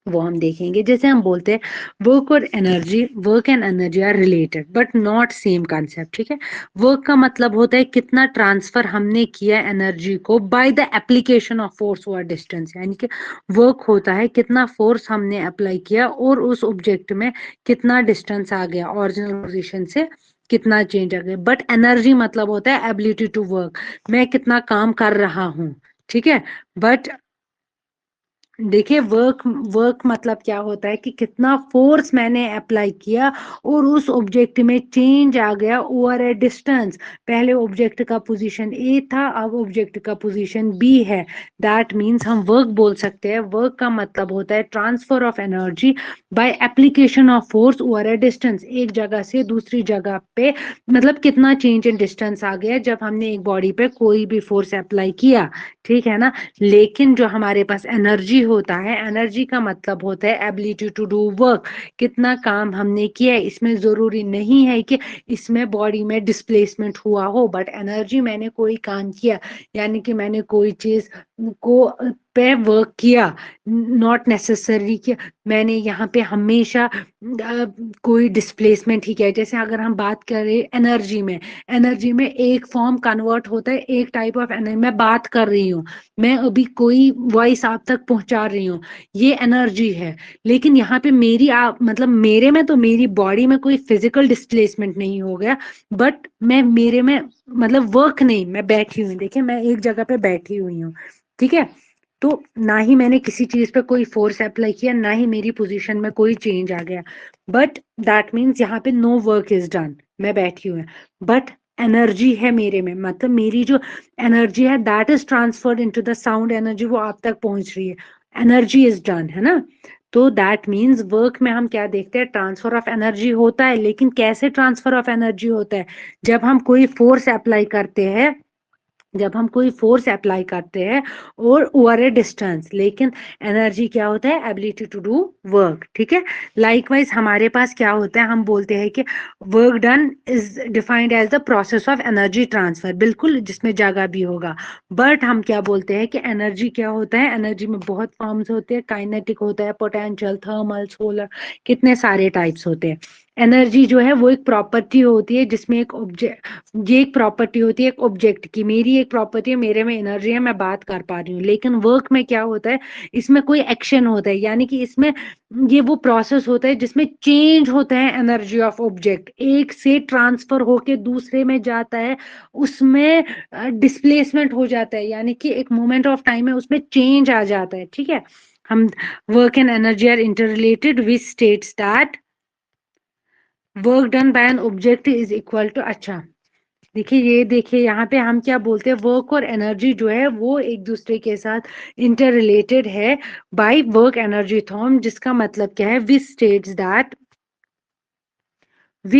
वो हम देखेंगे। जैसे हम बोलते हैं वर्क और energy, work and energy are related but not same concept, ठीक है। वर्क का मतलब होता है कितना ट्रांसफर हमने किया एनर्जी को by the application of force और डिस्टेंस, यानी कि वर्क होता है कितना फोर्स हमने अप्लाई किया और उस ऑब्जेक्ट में कितना डिस्टेंस आ गया ओरिजिनल पोजीशन से, कितना चेंज आ गया। बट एनर्जी मतलब होता है एबिलिटी टू वर्क, मैं कितना काम कर रहा हूँ, ठीक है। बट देखिए वर्क, वर्क मतलब क्या होता है कि कितना फोर्स मैंने अप्लाई किया और उस ऑब्जेक्ट में चेंज आ गया ओवर ए डिस्टेंस। पहले ऑब्जेक्ट का पोजीशन ए था, अब ऑब्जेक्ट का पोजीशन बी है, दैट मींस हम वर्क बोल सकते हैं। वर्क का मतलब होता है transfer of energy by application of force over a distance, एक जगह से दूसरी जगह पे, मतलब कितना चेंज इन डिस्टेंस आ गया जब हमने एक बॉडी पे कोई भी फोर्स अप्लाई किया, ठीक है ना। लेकिन जो हमारे पास एनर्जी होता है, एनर्जी का मतलब होता है एबिलिटी टू डू वर्क, कितना काम हमने किया है। इसमें जरूरी नहीं है कि इसमें बॉडी में डिस्प्लेसमेंट हुआ हो, बट एनर्जी मैंने कोई काम किया, यानी कि मैंने कोई चीज को पे वर्क किया, नॉट नेसेसरी कि मैंने यहाँ पे हमेशा कोई डिस्प्लेसमेंट ही किया है। जैसे अगर हम बात करें एनर्जी में, एनर्जी में एक फॉर्म कन्वर्ट होता है, एक टाइप ऑफ एनर्जी, मैं बात कर रही हूँ, मैं अभी कोई वॉइस आप तक पहुंचा रही हूँ, ये एनर्जी है। लेकिन यहाँ पे मेरी आप मतलब मेरे में तो मेरी बॉडी में कोई फिजिकल डिस्प्लेसमेंट नहीं हो गया, बट मैं मेरे में मतलब वर्क नहीं, मैं बैठी हुई, देखिए मैं एक जगह पे बैठी हुई हूँ, ठीक है। तो ना ही मैंने किसी चीज पे कोई फोर्स अप्लाई किया, ना ही मेरी पोजीशन में कोई चेंज आ गया, बट दैट मीन्स यहाँ पे नो वर्क इज डन, मैं बैठी हुई, बट एनर्जी है मेरे में, मतलब मेरी जो एनर्जी है that is transferred into the sound energy, वो आप तक पहुंच रही है, एनर्जी इज डन, है ना। तो दैट मीन्स वर्क में हम क्या देखते हैं, ट्रांसफर ऑफ एनर्जी होता है, लेकिन कैसे ट्रांसफर ऑफ एनर्जी होता है, जब हम कोई फोर्स अप्लाई करते हैं, जब हम कोई फोर्स अप्लाई करते हैं और ओवर ए डिस्टेंस, लेकिन एनर्जी क्या होता है, एबिलिटी टू डू वर्क, ठीक है। लाइकवाइज हमारे पास क्या होता है, हम बोलते हैं कि work done is defined as the process of energy transfer, बिल्कुल जिसमें जगह भी होगा। बट हम क्या बोलते हैं कि एनर्जी क्या होता है, एनर्जी में बहुत फॉर्म्स होते हैं, काइनेटिक होता है, पोटेंशियल, थर्मल, सोलर, कितने सारे टाइप्स होते हैं। एनर्जी जो है वो एक प्रॉपर्टी होती है जिसमें एक ऑब्जेक्ट, ये एक प्रॉपर्टी होती है एक ऑब्जेक्ट की, मेरी एक प्रॉपर्टी है, मेरे में एनर्जी है, मैं बात कर पा रही हूँ। लेकिन वर्क में क्या होता है, इसमें कोई एक्शन होता है, यानी कि इसमें ये वो प्रोसेस होता है जिसमें चेंज होता है एनर्जी ऑफ ऑब्जेक्ट, एक से ट्रांसफर होके दूसरे में जाता है, उसमें डिस्प्लेसमेंट हो जाता है, यानी कि एक मोमेंट ऑफ टाइम है उसमें चेंज आ जाता है, ठीक है। हम work and energy are interrelated which states that work done by an object is equal to, अच्छा देखिए, ये देखिए यहाँ पे हम क्या बोलते हैं, वर्क और एनर्जी जो है वो एक दूसरे के साथ इंटर रिलेटेड है बाय वर्क एनर्जी थॉर्म, जिसका मतलब क्या है, we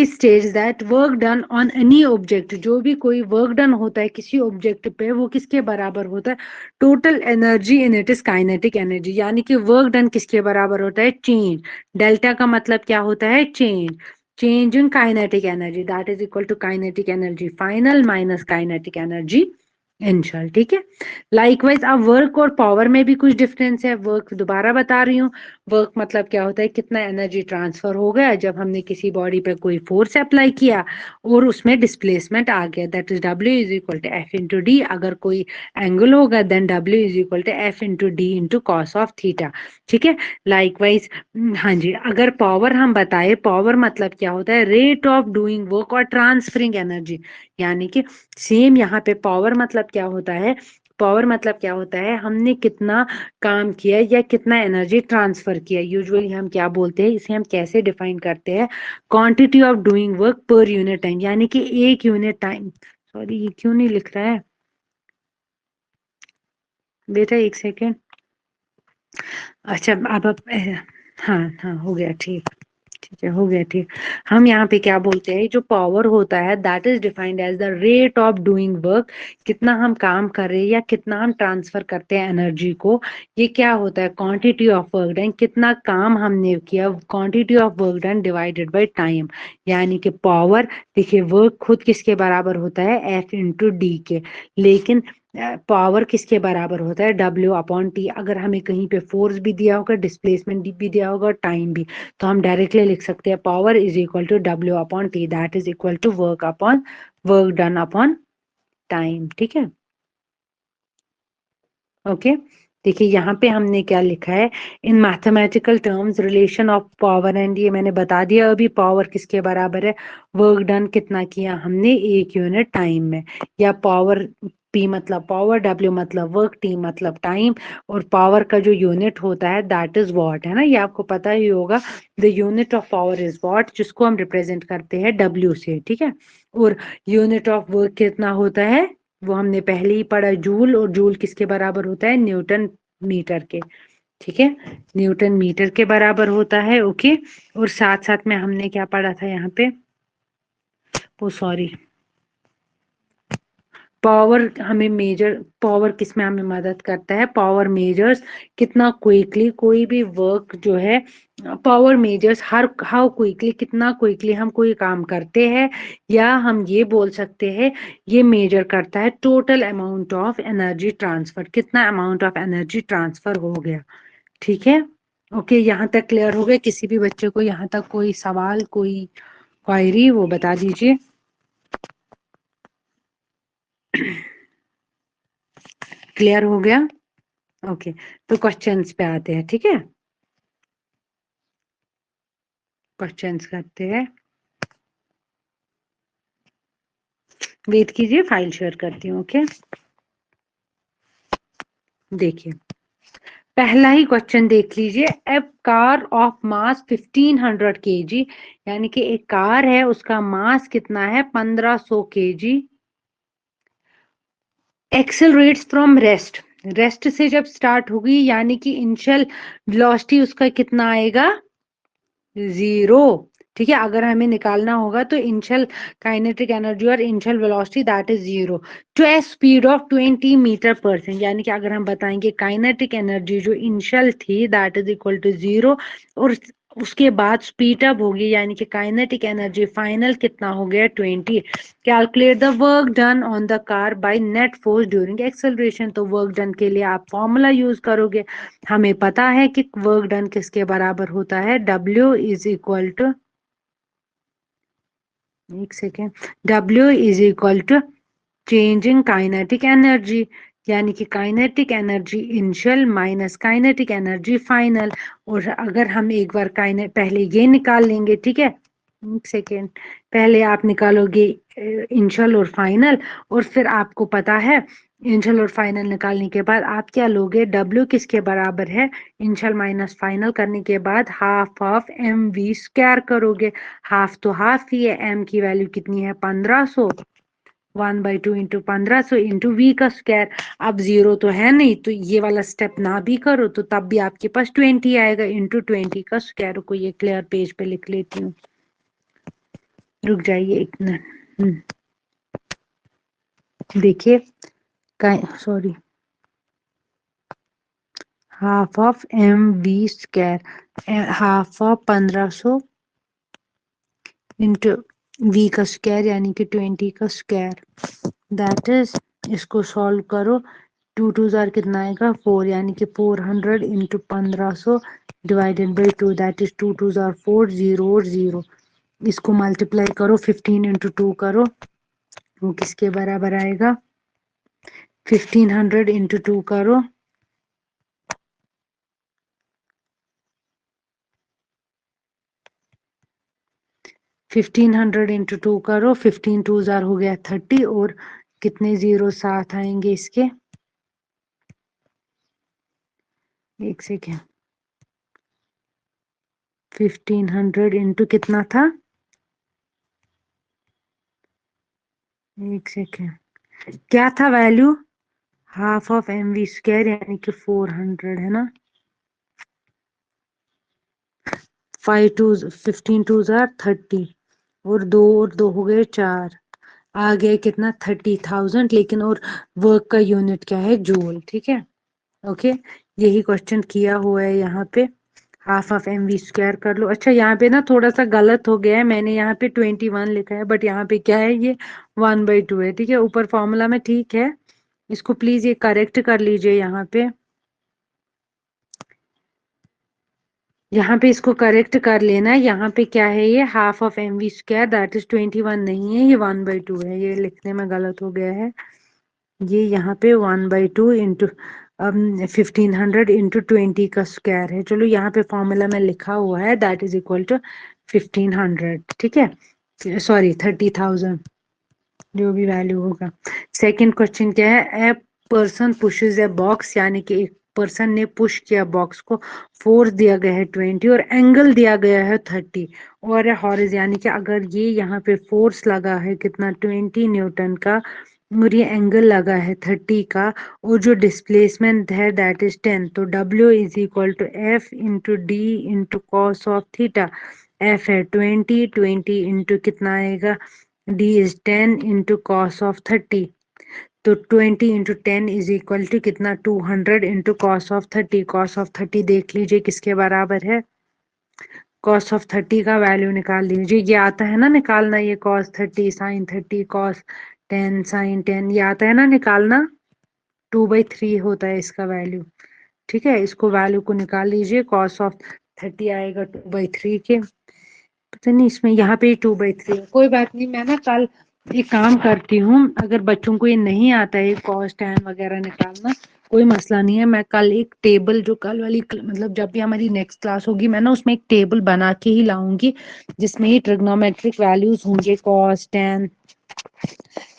states that work done on any object, जो भी कोई वर्क डन होता है किसी ऑब्जेक्ट पे, वो किसके बराबर होता है, total energy in it is kinetic energy, यानी कि वर्क डन किसके बराबर होता है, चेंज, डेल्टा का मतलब क्या होता है, change, change in kinetic energy, that is equal to kinetic energy final minus kinetic energy initial, ठीक है। लाइकवाइज अब वर्क और पावर में भी कुछ डिफरेंस है। वर्क दोबारा बता रही हूँ, वर्क मतलब क्या होता है, कितना एनर्जी ट्रांसफर हो गया जब हमने किसी बॉडी पे कोई फोर्स अप्लाई किया और उसमें डिस्प्लेसमेंट आ गया, that is W is equal to F into D, अगर कोई एंगल होगा then W is equal to F into D into cos of theta, ठीक है। लाइकवाइज हाँ जी, अगर पावर हम बताए, पावर मतलब क्या होता है, रेट ऑफ डूइंग वर्क और ट्रांसफरिंग एनर्जी, यानी कि सेम यहाँ पे पावर मतलब क्या होता है, पावर मतलब क्या होता है, हमने कितना काम किया या कितना एनर्जी ट्रांसफर किया। यूजुअली हम क्या बोलते हैं, इसे हम कैसे डिफाइन करते हैं, quantity of doing work per unit time, यानी कि एक यूनिट टाइम, सॉरी ये क्यों नहीं लिख रहा है बेटा, एक सेकेंड, अच्छा अब हाँ हाँ हो गया ठीक। ठीक है हो गया ठीक। हम यहाँ पे क्या बोलते हैं, जो पावर होता है that is defined as the rate of doing work, कितना हम काम कर रहे हैं या कितना हम ट्रांसफर करते हैं एनर्जी को। ये क्या होता है, क्वांटिटी ऑफ वर्क डन, कितना काम हमने किया, quantity of work done divided by time. यानी कि पावर, देखिए वर्क खुद किसके बराबर होता है, एफ इंटू डी के, लेकिन पावर किसके बराबर होता है, डब्ल्यू अपॉन टी। अगर हमें कहीं पे फोर्स भी दिया होगा, डिस्प्लेसमेंट भी दिया होगा, टाइम भी, तो हम डायरेक्टली लिख सकते हैं power is equal to W upon T, that is equal to work upon work done upon time. ठीक है ओके। देखिए यहाँ पे हमने क्या लिखा है, इन mathematical terms relation of power and, ये मैंने बता दिया अभी, पावर किसके बराबर है, वर्क डन कितना किया हमने एक यूनिट टाइम में, या पावर पी मतलब पावर, डब्ल्यू मतलब वर्क, टी मतलब टाइम, और पावर का जो यूनिट होता है दैट इज वॉट, है ना, ये आपको पता ही होगा, the unit of power is what, जिसको हम रिप्रेजेंट करते हैं डब्ल्यू से। ठीक है, और यूनिट ऑफ वर्क कितना होता है, वो हमने पहले ही पढ़ा, जूल, और जूल किसके बराबर होता है, न्यूटन मीटर के। ठीक है, न्यूटन मीटर के बराबर होता है। ओके, और साथ साथ में हमने क्या पढ़ा था यहाँ पे, वो सॉरी, पावर हमें मेजर, पावर किस में हमें मदद करता है, पावर मेजर्स कितना क्विकली कोई भी वर्क जो है, power measures her how quickly, कितना क्विकली हम कोई काम करते हैं, या हम ये बोल सकते हैं ये मेजर करता है total amount of energy transfer, कितना अमाउंट ऑफ एनर्जी ट्रांसफर हो गया। ठीक है ओके, यहाँ तक क्लियर हो गया, किसी भी बच्चे को यहाँ तक कोई सवाल, कोई क्वायरी, वो बता दीजिए। क्लियर हो गया ओके। तो क्वेश्चंस पे आते हैं। ठीक है, क्वेश्चंस करते हैं, वेट कीजिए फाइल शेयर करती हूँ। ओके देखिए, पहला ही क्वेश्चन देख लीजिए, ए कार ऑफ मास 1500 kg, यानी कि एक कार है उसका मास कितना है 1500 kg, accelerates from rest, rest से जब स्टार्ट होगी यानी कि इनिशियल वेलोसिटी उसका कितना आएगा, जीरो। ठीक है, अगर हमें निकालना होगा तो इनिशियल काइनेटिक एनर्जी और initial velocity that is zero, to a speed of 20 meter पर सेकेंड, यानी कि अगर हम बताएंगे काइनेटिक एनर्जी जो इनिशियल थी that is equal to zero, और उसके बाद स्पीड अप होगी यानी कि काइनेटिक एनर्जी फाइनल कितना हो गया 20। Calculate the work done on the car by net force during acceleration, तो वर्क डन के लिए आप फॉर्मूला यूज करोगे, हमें पता है कि वर्क डन किसके बराबर होता है, W इज इक्वल टू, एक second, W is equal to change in kinetic energy, यानी कि kinetic energy initial minus kinetic energy final. और अगर हम एक बार काइने पहले ये निकाल लेंगे, ठीक है, एक सेकेंड, पहले आप निकालोगे इनिशियल और फाइनल, और फिर आपको पता है इनिशियल और फाइनल निकालने के बाद आप क्या लोगे, W किसके बराबर है, इनिशियल माइनस फाइनल करने के बाद half of M V square करोगे, हाफ तो हाफ ही है, एम की वैल्यू कितनी है 1500, 1/2 इंटू 1500 इंटू वी का स्क्वायर। अब जीरो तो है नहीं, तो ये वाला स्टेप ना भी करो तो तब भी आपके पास 20 आएगा, इंटू 20 का स्क्वायर को ये क्लियर पेज पे लिख लेती हूँ, रुक जाइए एक मिनट। देखिए, sorry, half of M V square, half of 1500 into V का स्क्वायर यानी कि 20 का स्क्वायर, दैट इज, इसको सॉल्व करो, टू टू जार कितना आएगा 4, यानी कि 400 इंटू 1500 डिवाइडेड बाई 2, दैट इज 2 2 जार 4, जीरो और जीरो, इसको मल्टीप्लाई करो, 15 इंटू 2 करो, वो किसके बराबर आएगा, 1500 इंटू 2 करो, 1500 इंटू 2 करो, 15 2 जार हो गया 30, और कितने जीरो साथ आएंगे इसके, एक सेकेंड, 1500 इंटू कितना था, एक सेकेंड, क्या था value, half of M V square यानी कि 400, है ना, 15 टू जार 30, और दो हो गए 4, आ गया कितना 30,000, लेकिन और वर्क का यूनिट क्या है, जूल। ठीक है, ओके, यही क्वेश्चन किया हुआ है यहाँ पे। Half of M V square कर लो। अच्छा, यहाँ पे ना थोड़ा सा गलत हो गया है, मैंने यहाँ पे 21 लिखा है, बट यहाँ पे क्या है, ये 1/2 है। ठीक है, ऊपर फॉर्मूला में ठीक है, इसको प्लीज ये करेक्ट कर लीजिए। यहाँ पे इसको करेक्ट कर लेना। यहाँ पे क्या है, ये half of M V square, that is 21 नहीं है, ये 1/2 है, ये लिखने में गलत हो गया है। ये यहाँ पे 1/2 इंटू 1500 इंटू 20 का स्क्वायर है। चलो, यहाँ पे फॉर्मूला में लिखा हुआ है दैट इज इक्वल टू 1500। ठीक है, सॉरी 30,000, जो भी वैल्यू होगा। सेकंड क्वेश्चन क्या है, a person pushes a box, यानी कि एक पर्सन ने पुश किया बॉक्स को, फोर्स दिया गया है 20 और एंगल दिया गया है 30, और हॉरिज, यानी कि अगर ये यहाँ पे फोर्स लगा है कितना 20 न्यूटन का, और ये एंगल लगा है 30 का, और जो डिस्प्लेसमेंट है दैट इज 10, तो W is equal to F into D into cos of theta. F है 20 इंटू कितना आएगा, D is 10 into cos of 30, तो 20 इंटू 10 इज इक्वल टू कितना, 200 into cos of 30। Cos of 30 देख लीजिए किसके बराबर है, कॉस ऑफ 30 का वैल्यू निकाल लीजिए। ये आता है ना निकालना, ये कॉस 30 साइन 30 कॉस 10 साइन 10, ये आता है ना निकालना, 2/3 होता है इसका वैल्यू। ठीक है, इसको वैल्यू को निकाल लीजिए, कॉस ऑफ 30 आएगा 2/3 के। पता नहीं इसमें यहाँ पे 2/3 है, कोई बात नहीं, मैं ना कल एक काम करती हूँ, अगर बच्चों को ये नहीं आता है कॉस टैन वगैरह निकालना, कोई मसला नहीं है, मैं कल एक टेबल, जो कल वाली मतलब जब भी हमारी नेक्स्ट क्लास होगी, मैं ना उसमें एक टेबल बना के ही लाऊंगी, जिसमें ये ट्रिग्नोमेट्रिक वैल्यूज होंगे, cos tan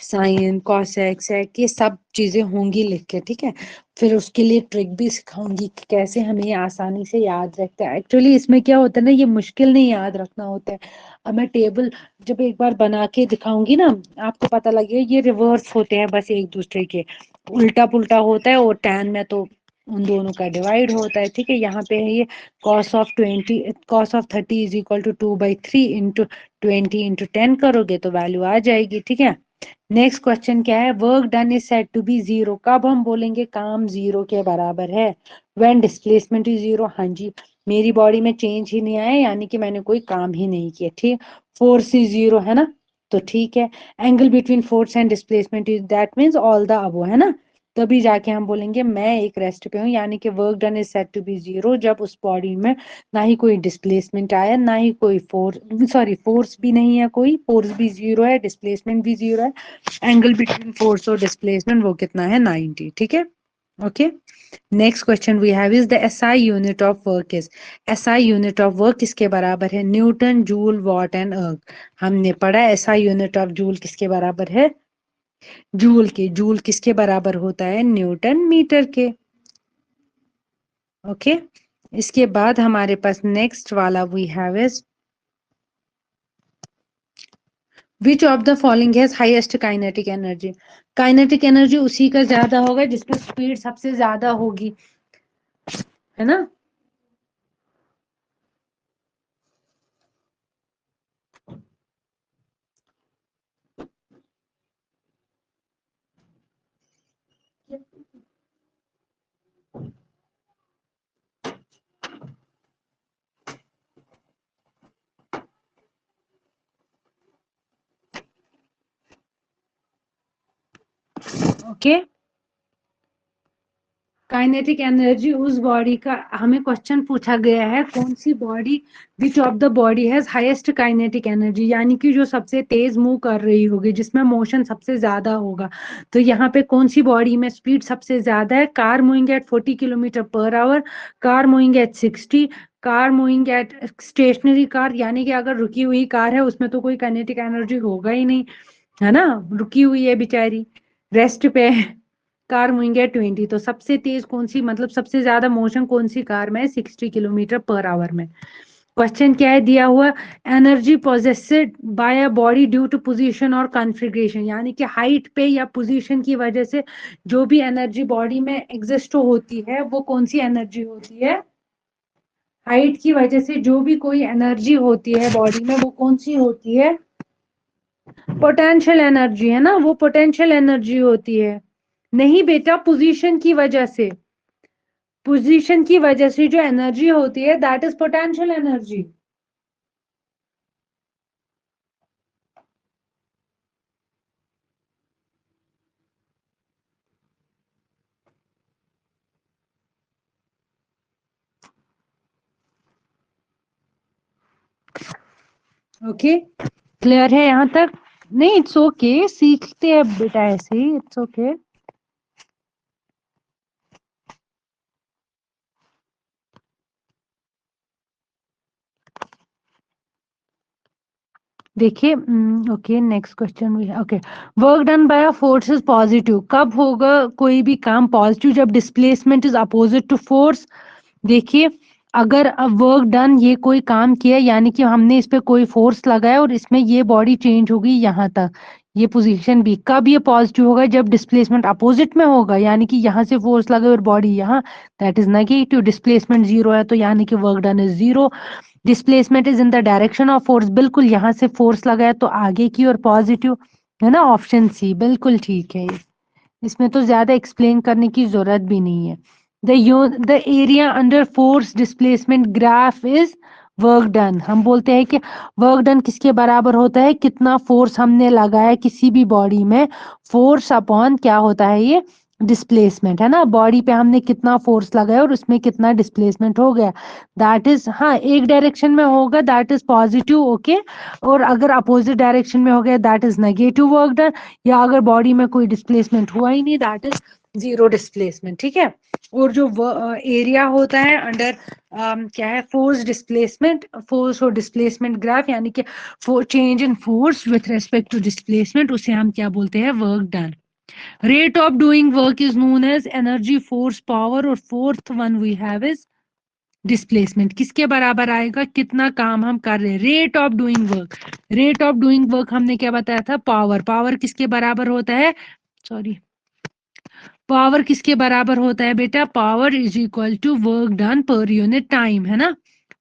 sine cosec sec, ये सब चीजें होंगी लिख के। ठीक है, फिर उसके लिए ट्रिक भी सिखाऊंगी कि कैसे हमें ये आसानी से याद रखता है। एक्चुअली इसमें क्या होता है ना, ये मुश्किल नहीं याद रखना होता है। अब मैं टेबल जब एक बार बना के दिखाऊंगी ना, आपको पता लगेगा ये रिवर्स होते हैं बस एक दूसरे के, उल्टा पुल्टा होता है, और टैन में तो उन दोनों का डिवाइड होता है। ठीक है, यहाँ पे है ये cos of 30 is equal to 2/3 into 20 into 10 करोगे तो वैल्यू आ जाएगी। ठीक है, नेक्स्ट क्वेश्चन क्या है, work done is said to be zero, कब हम बोलेंगे काम जीरो के बराबर है, व्हेन डिस्प्लेसमेंट इज जीरो। हाँ जी, मेरी बॉडी में चेंज ही नहीं आया, यानी कि मैंने कोई काम ही नहीं किया। ठीक, फोर्स इज जीरो है ना, तो ठीक है, angle between force and displacement is that means all the above है ना, तभी जाके हम बोलेंगे मैं एक रेस्ट पे हूँ, यानी कि work done is said to be zero जब उस बॉडी में ना ही कोई डिस्प्लेसमेंट आया, ना ही कोई फोर्स, सॉरी फोर्स भी नहीं है, कोई फोर्स भी जीरो है, डिस्प्लेसमेंट भी जीरो है, एंगल बिटवीन फोर्स और डिस्प्लेसमेंट वो कितना है 90। ठीक है, okay. Next question we have is the SI unit of work is, SI unit of work किसके बराबर है, न्यूटन जूल वॉट एंड अर्ग। हमने पढ़ा एसआई यूनिट ऑफ जूल किसके बराबर है, जूल के। जूल किसके बराबर होता है, न्यूटन मीटर के। ओके, इसके बाद हमारे पास नेक्स्ट वाला we have is which of the following has highest kinetic energy. Kinetic energy उसी का ज्यादा होगा जिसकी स्पीड सबसे ज्यादा होगी, है ना। ओके, काइनेटिक एनर्जी उस बॉडी का, हमें क्वेश्चन पूछा गया है कौन सी body, which of the body has highest kinetic energy, यानी कि जो सबसे तेज मूव कर रही होगी, जिसमें मोशन सबसे ज्यादा होगा। तो यहाँ पे कौन सी बॉडी में स्पीड सबसे ज्यादा है, कार मूविंग एट 40 किलोमीटर पर hour, car moving at 60, car moving at stationary car, यानी कि अगर रुकी हुई कार है उसमें तो कोई काइनेटिक एनर्जी होगा ही नहीं, है ना, रुकी हुई है बेचारी, रेस्ट पे है। कार मूविंग है 20, तो सबसे तेज कौन सी, मतलब सबसे ज्यादा मोशन कौन सी कार में है, 60 किलोमीटर पर आवर में। क्वेश्चन क्या है दिया हुआ, energy possessed by a body due to position और कॉन्फ़िगरेशन, यानी कि हाइट पे या पोजीशन की वजह से जो भी एनर्जी बॉडी में एग्जिस्ट होती है वो कौन सी एनर्जी होती है, हाइट की वजह से जो भी कोई एनर्जी होती है बॉडी में वो कौन सी होती है, पोटेंशियल एनर्जी है ना, वो पोटेंशियल एनर्जी होती है। नहीं बेटा, पोजीशन की वजह से, पोजीशन की वजह से जो एनर्जी होती है that is potential energy. Okay, clear है यहाँ तक? नहीं, इट्स ओके, सीखते हैं बेटा ऐसे ही, इट्स ओके। देखिए, ओके, नेक्स्ट क्वेश्चन भी, okay. Work done by a force is positive, कब होगा कोई भी काम पॉजिटिव? जब displacement is opposite to force. देखिए, अगर वर्क डन, ये कोई काम किया यानी कि हमने इस पे कोई फोर्स लगाया और इसमें ये बॉडी चेंज हो गई यहाँ तक, ये पोजीशन भी, कब ये पॉजिटिव होगा? जब डिस्प्लेसमेंट अपोजिट में होगा, यानी कि यहाँ से फोर्स लगे और बॉडी यहाँ, that is negative. Displacement zero है तो यानी कि work done is zero. Displacement is in the direction of force, बिल्कुल यहाँ से फोर्स लगा है तो आगे की और पॉजिटिव, है ना, ऑप्शन सी बिल्कुल ठीक है। इसमें तो ज्यादा एक्सप्लेन करने की जरूरत भी नहीं है। The area under force displacement graph is work done. हम बोलते हैं कि वर्क डन किसके बराबर होता है? कितना फोर्स हमने लगाया किसी भी बॉडी में, फोर्स अपॉन क्या होता है ये, डिस्प्लेसमेंट, है ना। बॉडी पे हमने कितना फोर्स लगाया और उसमें कितना डिस्प्लेसमेंट हो गया, दैट इज, हाँ, एक डायरेक्शन में होगा दैट इज पॉजिटिव, ओके। और अगर अपोजिट डायरेक्शन में हो गया that is negative work done, या अगर बॉडी में कोई डिस्प्लेसमेंट हुआ ही नहीं दैट इज जीरो डिस्प्लेसमेंट, ठीक है। और जो एरिया होता है अंडर क्या है, फोर्स डिस्प्लेसमेंट, फोर्स और डिस्प्लेसमेंट ग्राफ, यानी कि change in force with respect to displacement, उसे हम क्या बोलते हैं, work done. Rate of doing work is known as energy, force, power, और fourth one we have is displacement. किसके बराबर आएगा, कितना काम हम कर रहे हैं, rate of doing work. Rate of doing work हमने क्या बताया था, पावर। पावर किसके बराबर होता है, सॉरी, पावर किसके बराबर होता है बेटा, power is equal to work done per unit time, है ना।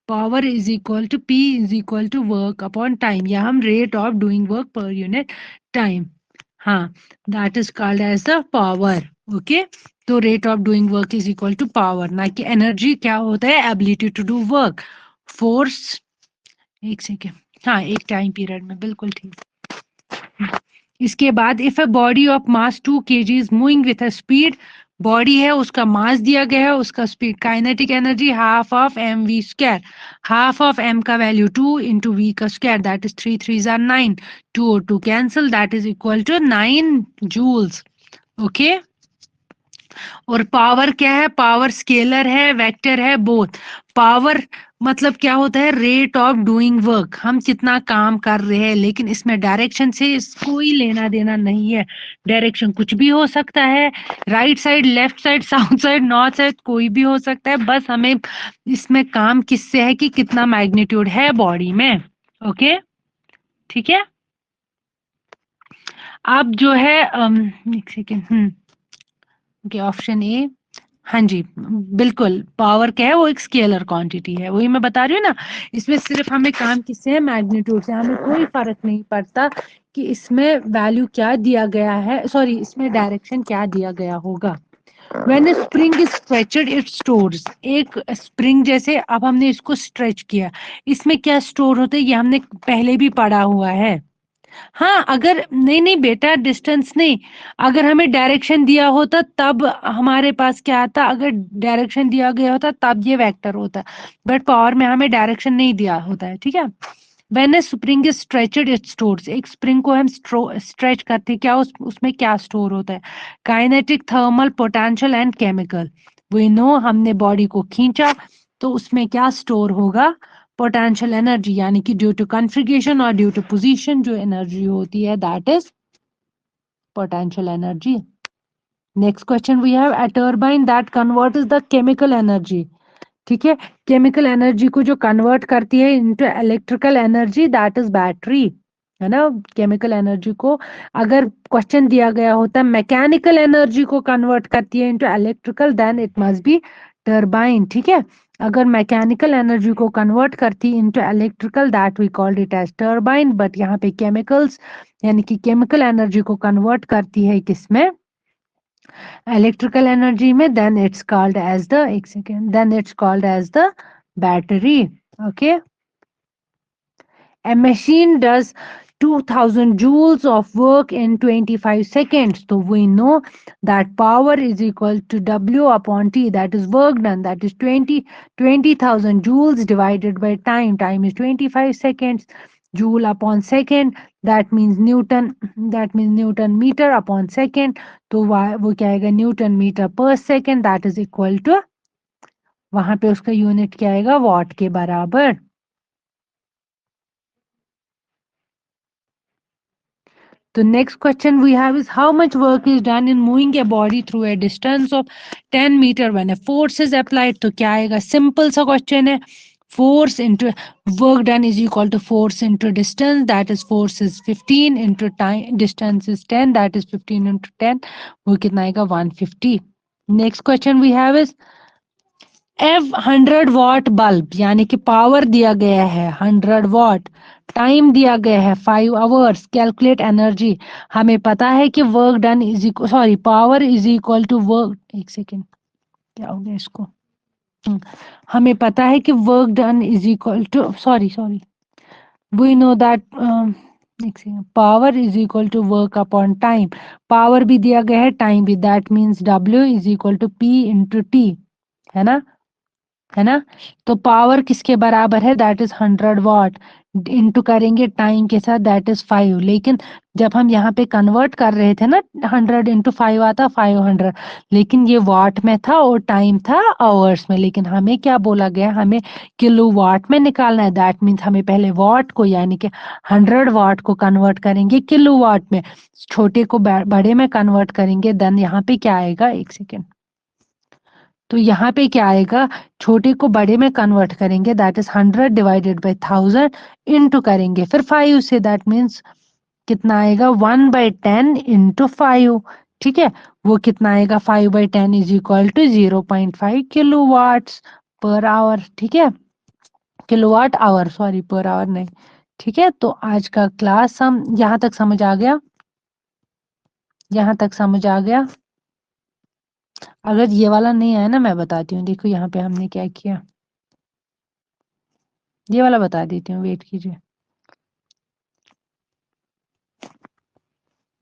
Power is equal to P is equal to work upon time, या हम rate of doing work per unit time, हाँ, that is called as the power, okay. तो rate of doing work is equal to power, ना कि energy. क्या होता है, ability to do work. Force, एक सेकेंड, हाँ, एक टाइम पीरियड में, बिल्कुल ठीक। इसके बाद, if a body of mass 2 kg is moving with a speed, body है उसका मास दिया गया है, उसका speed, kinetic energy half of M V square, half of M का वैल्यू 2 इंटू वी का स्क्वायर, दैट इज 3 3 आर 9, 2 और 2 cancel, that is equal to 9 joules, okay. और पावर क्या है, पावर स्केलर है, वेक्टर है, बोथ। पावर मतलब क्या होता है, रेट ऑफ डूइंग वर्क, हम कितना काम कर रहे हैं, लेकिन इसमें डायरेक्शन से कोई लेना देना नहीं है। डायरेक्शन कुछ भी हो सकता है, right side, left side, south side, north side, कोई भी हो सकता है। बस हमें इसमें काम किससे है कि कितना मैग्नीट्यूड है बॉडी में, ओके, ठीक है। अब जो है एक सेकेंड, ओके, ऑप्शन ए, हाँ जी, बिल्कुल, पावर क्या है, वो एक स्केलर क्वांटिटी है, वही मैं बता रही हूँ ना। इसमें सिर्फ हमें काम किससे है, मैग्नीट्यूड से, हमें कोई फर्क नहीं पड़ता कि इसमें वैल्यू क्या दिया गया है, सॉरी, इसमें डायरेक्शन क्या दिया गया होगा। When a spring is stretched, it stores, एक स्प्रिंग जैसे, अब हमने इसको स्ट्रेच किया, इसमें क्या स्टोर होता है, ये हमने पहले भी पढ़ा हुआ है। हाँ, अगर नहीं नहीं बेटा, डिस्टेंस नहीं, अगर हमें डायरेक्शन दिया होता तब हमारे पास क्या आता, अगर डायरेक्शन दिया गया होता तब ये वेक्टर होता, बट पावर में हमें डायरेक्शन नहीं दिया होता है, ठीक है। When A spring is stretched it stores, एक स्प्रिंग को हम स्ट्रेच करते हैं, क्या उसमें क्या स्टोर होता है, kinetic, thermal, potential and chemical. We know, हमने बॉडी को खींचा तो उसमें क्या स्टोर होगा, पोटेंशियल एनर्जी, यानी कि ड्यू टू कॉन्फ़िगरेशन और ड्यू टू पोजीशन जो एनर्जी होती है that is potential energy. Next question we have, a turbine that convert is the chemical energy, ठीक है। केमिकल एनर्जी को जो कन्वर्ट करती है into electrical energy that is battery, है ना। केमिकल एनर्जी को अगर क्वेश्चन दिया गया होता है मैकेनिकल एनर्जी को कन्वर्ट करती है into electrical, then it must be turbine, ठीक है। अगर मैकेनिकल एनर्जी को कन्वर्ट करती into electrical, that we called it as turbine. But यहाँ पे केमिकल्स यानी कि केमिकल एनर्जी को कन्वर्ट करती है किसमें, इलेक्ट्रिकल एनर्जी में, then it's called as the, एक second, then it's called as the battery. Okay, a machine does 2000 joules of work in 25 seconds. So we know that power is equal to W upon T, that is work done, that is 20,000 joules divided by time. Time is 25 seconds. Joule upon second, that means Newton meter upon second. तो वो क्या आएगा, newton meter पर second, that is equal to, वहां पे उसका unit क्या आएगा, वॉट के बराबर। The next question we have is how much work is done in moving a body through a distance of 10 meter when a force is applied. तो क्या आएगा, सिंपल सा क्वेश्चन है, force into work done is equal to force into distance, that is force is 15 into time, distance is 10, that is 15 into 10, वो कितना आएगा, 150. Next question we have is F 100 what bulb, यानी कि power दिया गया है 100 what, time दिया गया है 5 आवर्स, कैलकुलेट एनर्जी। हमें पता है कि work done is equal, sorry, power is equal to work, एक सेकेंड, क्या हो गया इसको, हमें पता है कि work done is equal to, sorry, we know that, एक second, power is equal to work upon time, power भी दिया गया है, टाइम भी, that means W is equal to P into T, है ना, है ना। तो पावर किसके बराबर है, दैट इज 100 वॉट, इनटू करेंगे टाइम के साथ, दैट इज 5। लेकिन जब हम यहाँ पे कन्वर्ट कर रहे थे ना, 100 इंटू 5 आता 500, लेकिन ये वॉट में था और टाइम था आवर्स में। लेकिन हमें क्या बोला गया, हमें किलो वाट में निकालना है, दैट मीन्स हमें पहले वॉट को यानी कि 100 वॉट को कन्वर्ट करेंगे किलो वाट में, छोटे को बड़े में कन्वर्ट करेंगे, देन यहाँ पे क्या आएगा, एक सेकेंड, तो यहाँ पे क्या आएगा, छोटे को बड़े में कन्वर्ट करेंगे, that is 100 divided by 1000 into करेंगे फिर 5 से, दैट मीन्स कितना आएगा, 1/10 इंटू 5, ठीक है। वो कितना आएगा, 5/10 is equal to 0.5 kilo watts per hour, ठीक है, kilowatt hour, sorry per hour नहीं, ठीक है। तो आज का क्लास हम यहाँ तक समझ आ गया, यहाँ तक समझ आ गया। अगर ये वाला नहीं आया ना, मैं बताती हूँ, देखो यहाँ पे हमने क्या किया, ये वाला बता देती हूँ, वेट कीजिए।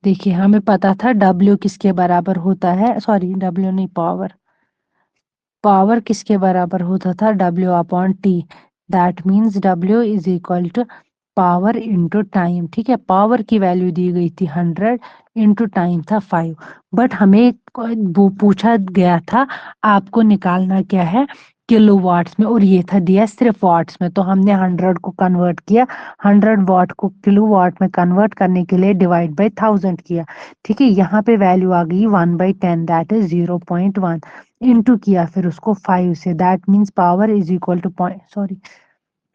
देखिए हमें पता था W किसके बराबर होता है, सॉरी W नहीं, पावर, पावर किसके बराबर होता था, W upon T, that means W is equal to power into time, ठीक है। पावर की वैल्यू दी गई थी 100, इंटू टाइम था 5, बट हमें वो पूछा गया था आपको निकालना क्या है, किलो वाट्स में, और ये था दिया सिर्फ वाट्स में, तो हमने 100 को कन्वर्ट किया, 100 वॉट को किलो वाट में कन्वर्ट करने के लिए डिवाइड बाई 1000 किया, ठीक है। यहाँ पे वैल्यू आ गई 1/10, दैट इज 0.1, इंटू किया फिर उसको 5 से, that means power is equal to point, sorry,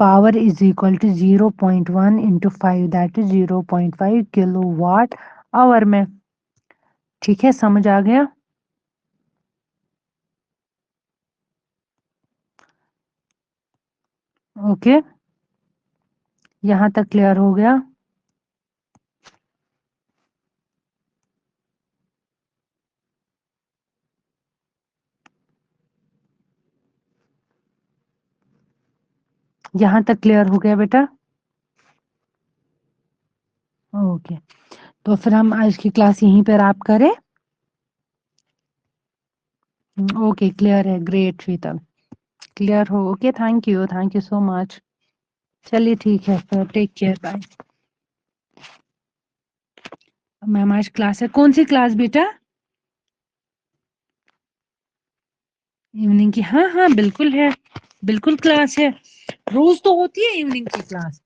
power is equal to 0.1 into 5, that is 0.5 kilo watt hour में, ठीक है, समझ आ गया। ओके, यहाँ तक क्लियर हो गया। यहाँ तक क्लियर हो गया बेटा, ओके। तो फिर हम आज की क्लास यहीं पर आप करें, ओके, क्लियर है, ग्रेट शीतल, क्लियर हो, okay, thank you so much. चलिए ठीक है, फिर टेक केयर, बाय। मैम आज क्लास है, कौन सी क्लास बेटा, इवनिंग की, हाँ हाँ बिल्कुल है, बिल्कुल क्लास है, रोज तो होती है इवनिंग की क्लास।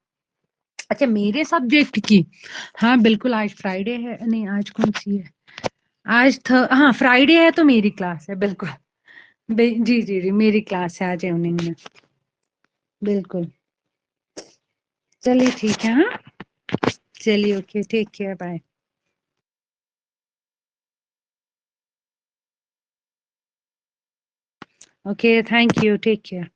अच्छा, मेरे सब्जेक्ट की, हाँ बिल्कुल, आज फ्राइडे है, नहीं आज कौन सी है, आज हाँ फ्राइडे है, तो मेरी क्लास है बिल्कुल, जी जी जी, मेरी क्लास है आज इवनिंग में, बिल्कुल। चलिए ठीक है, हाँ, चलिए, okay, take care, bye. Okay, thank you, take care.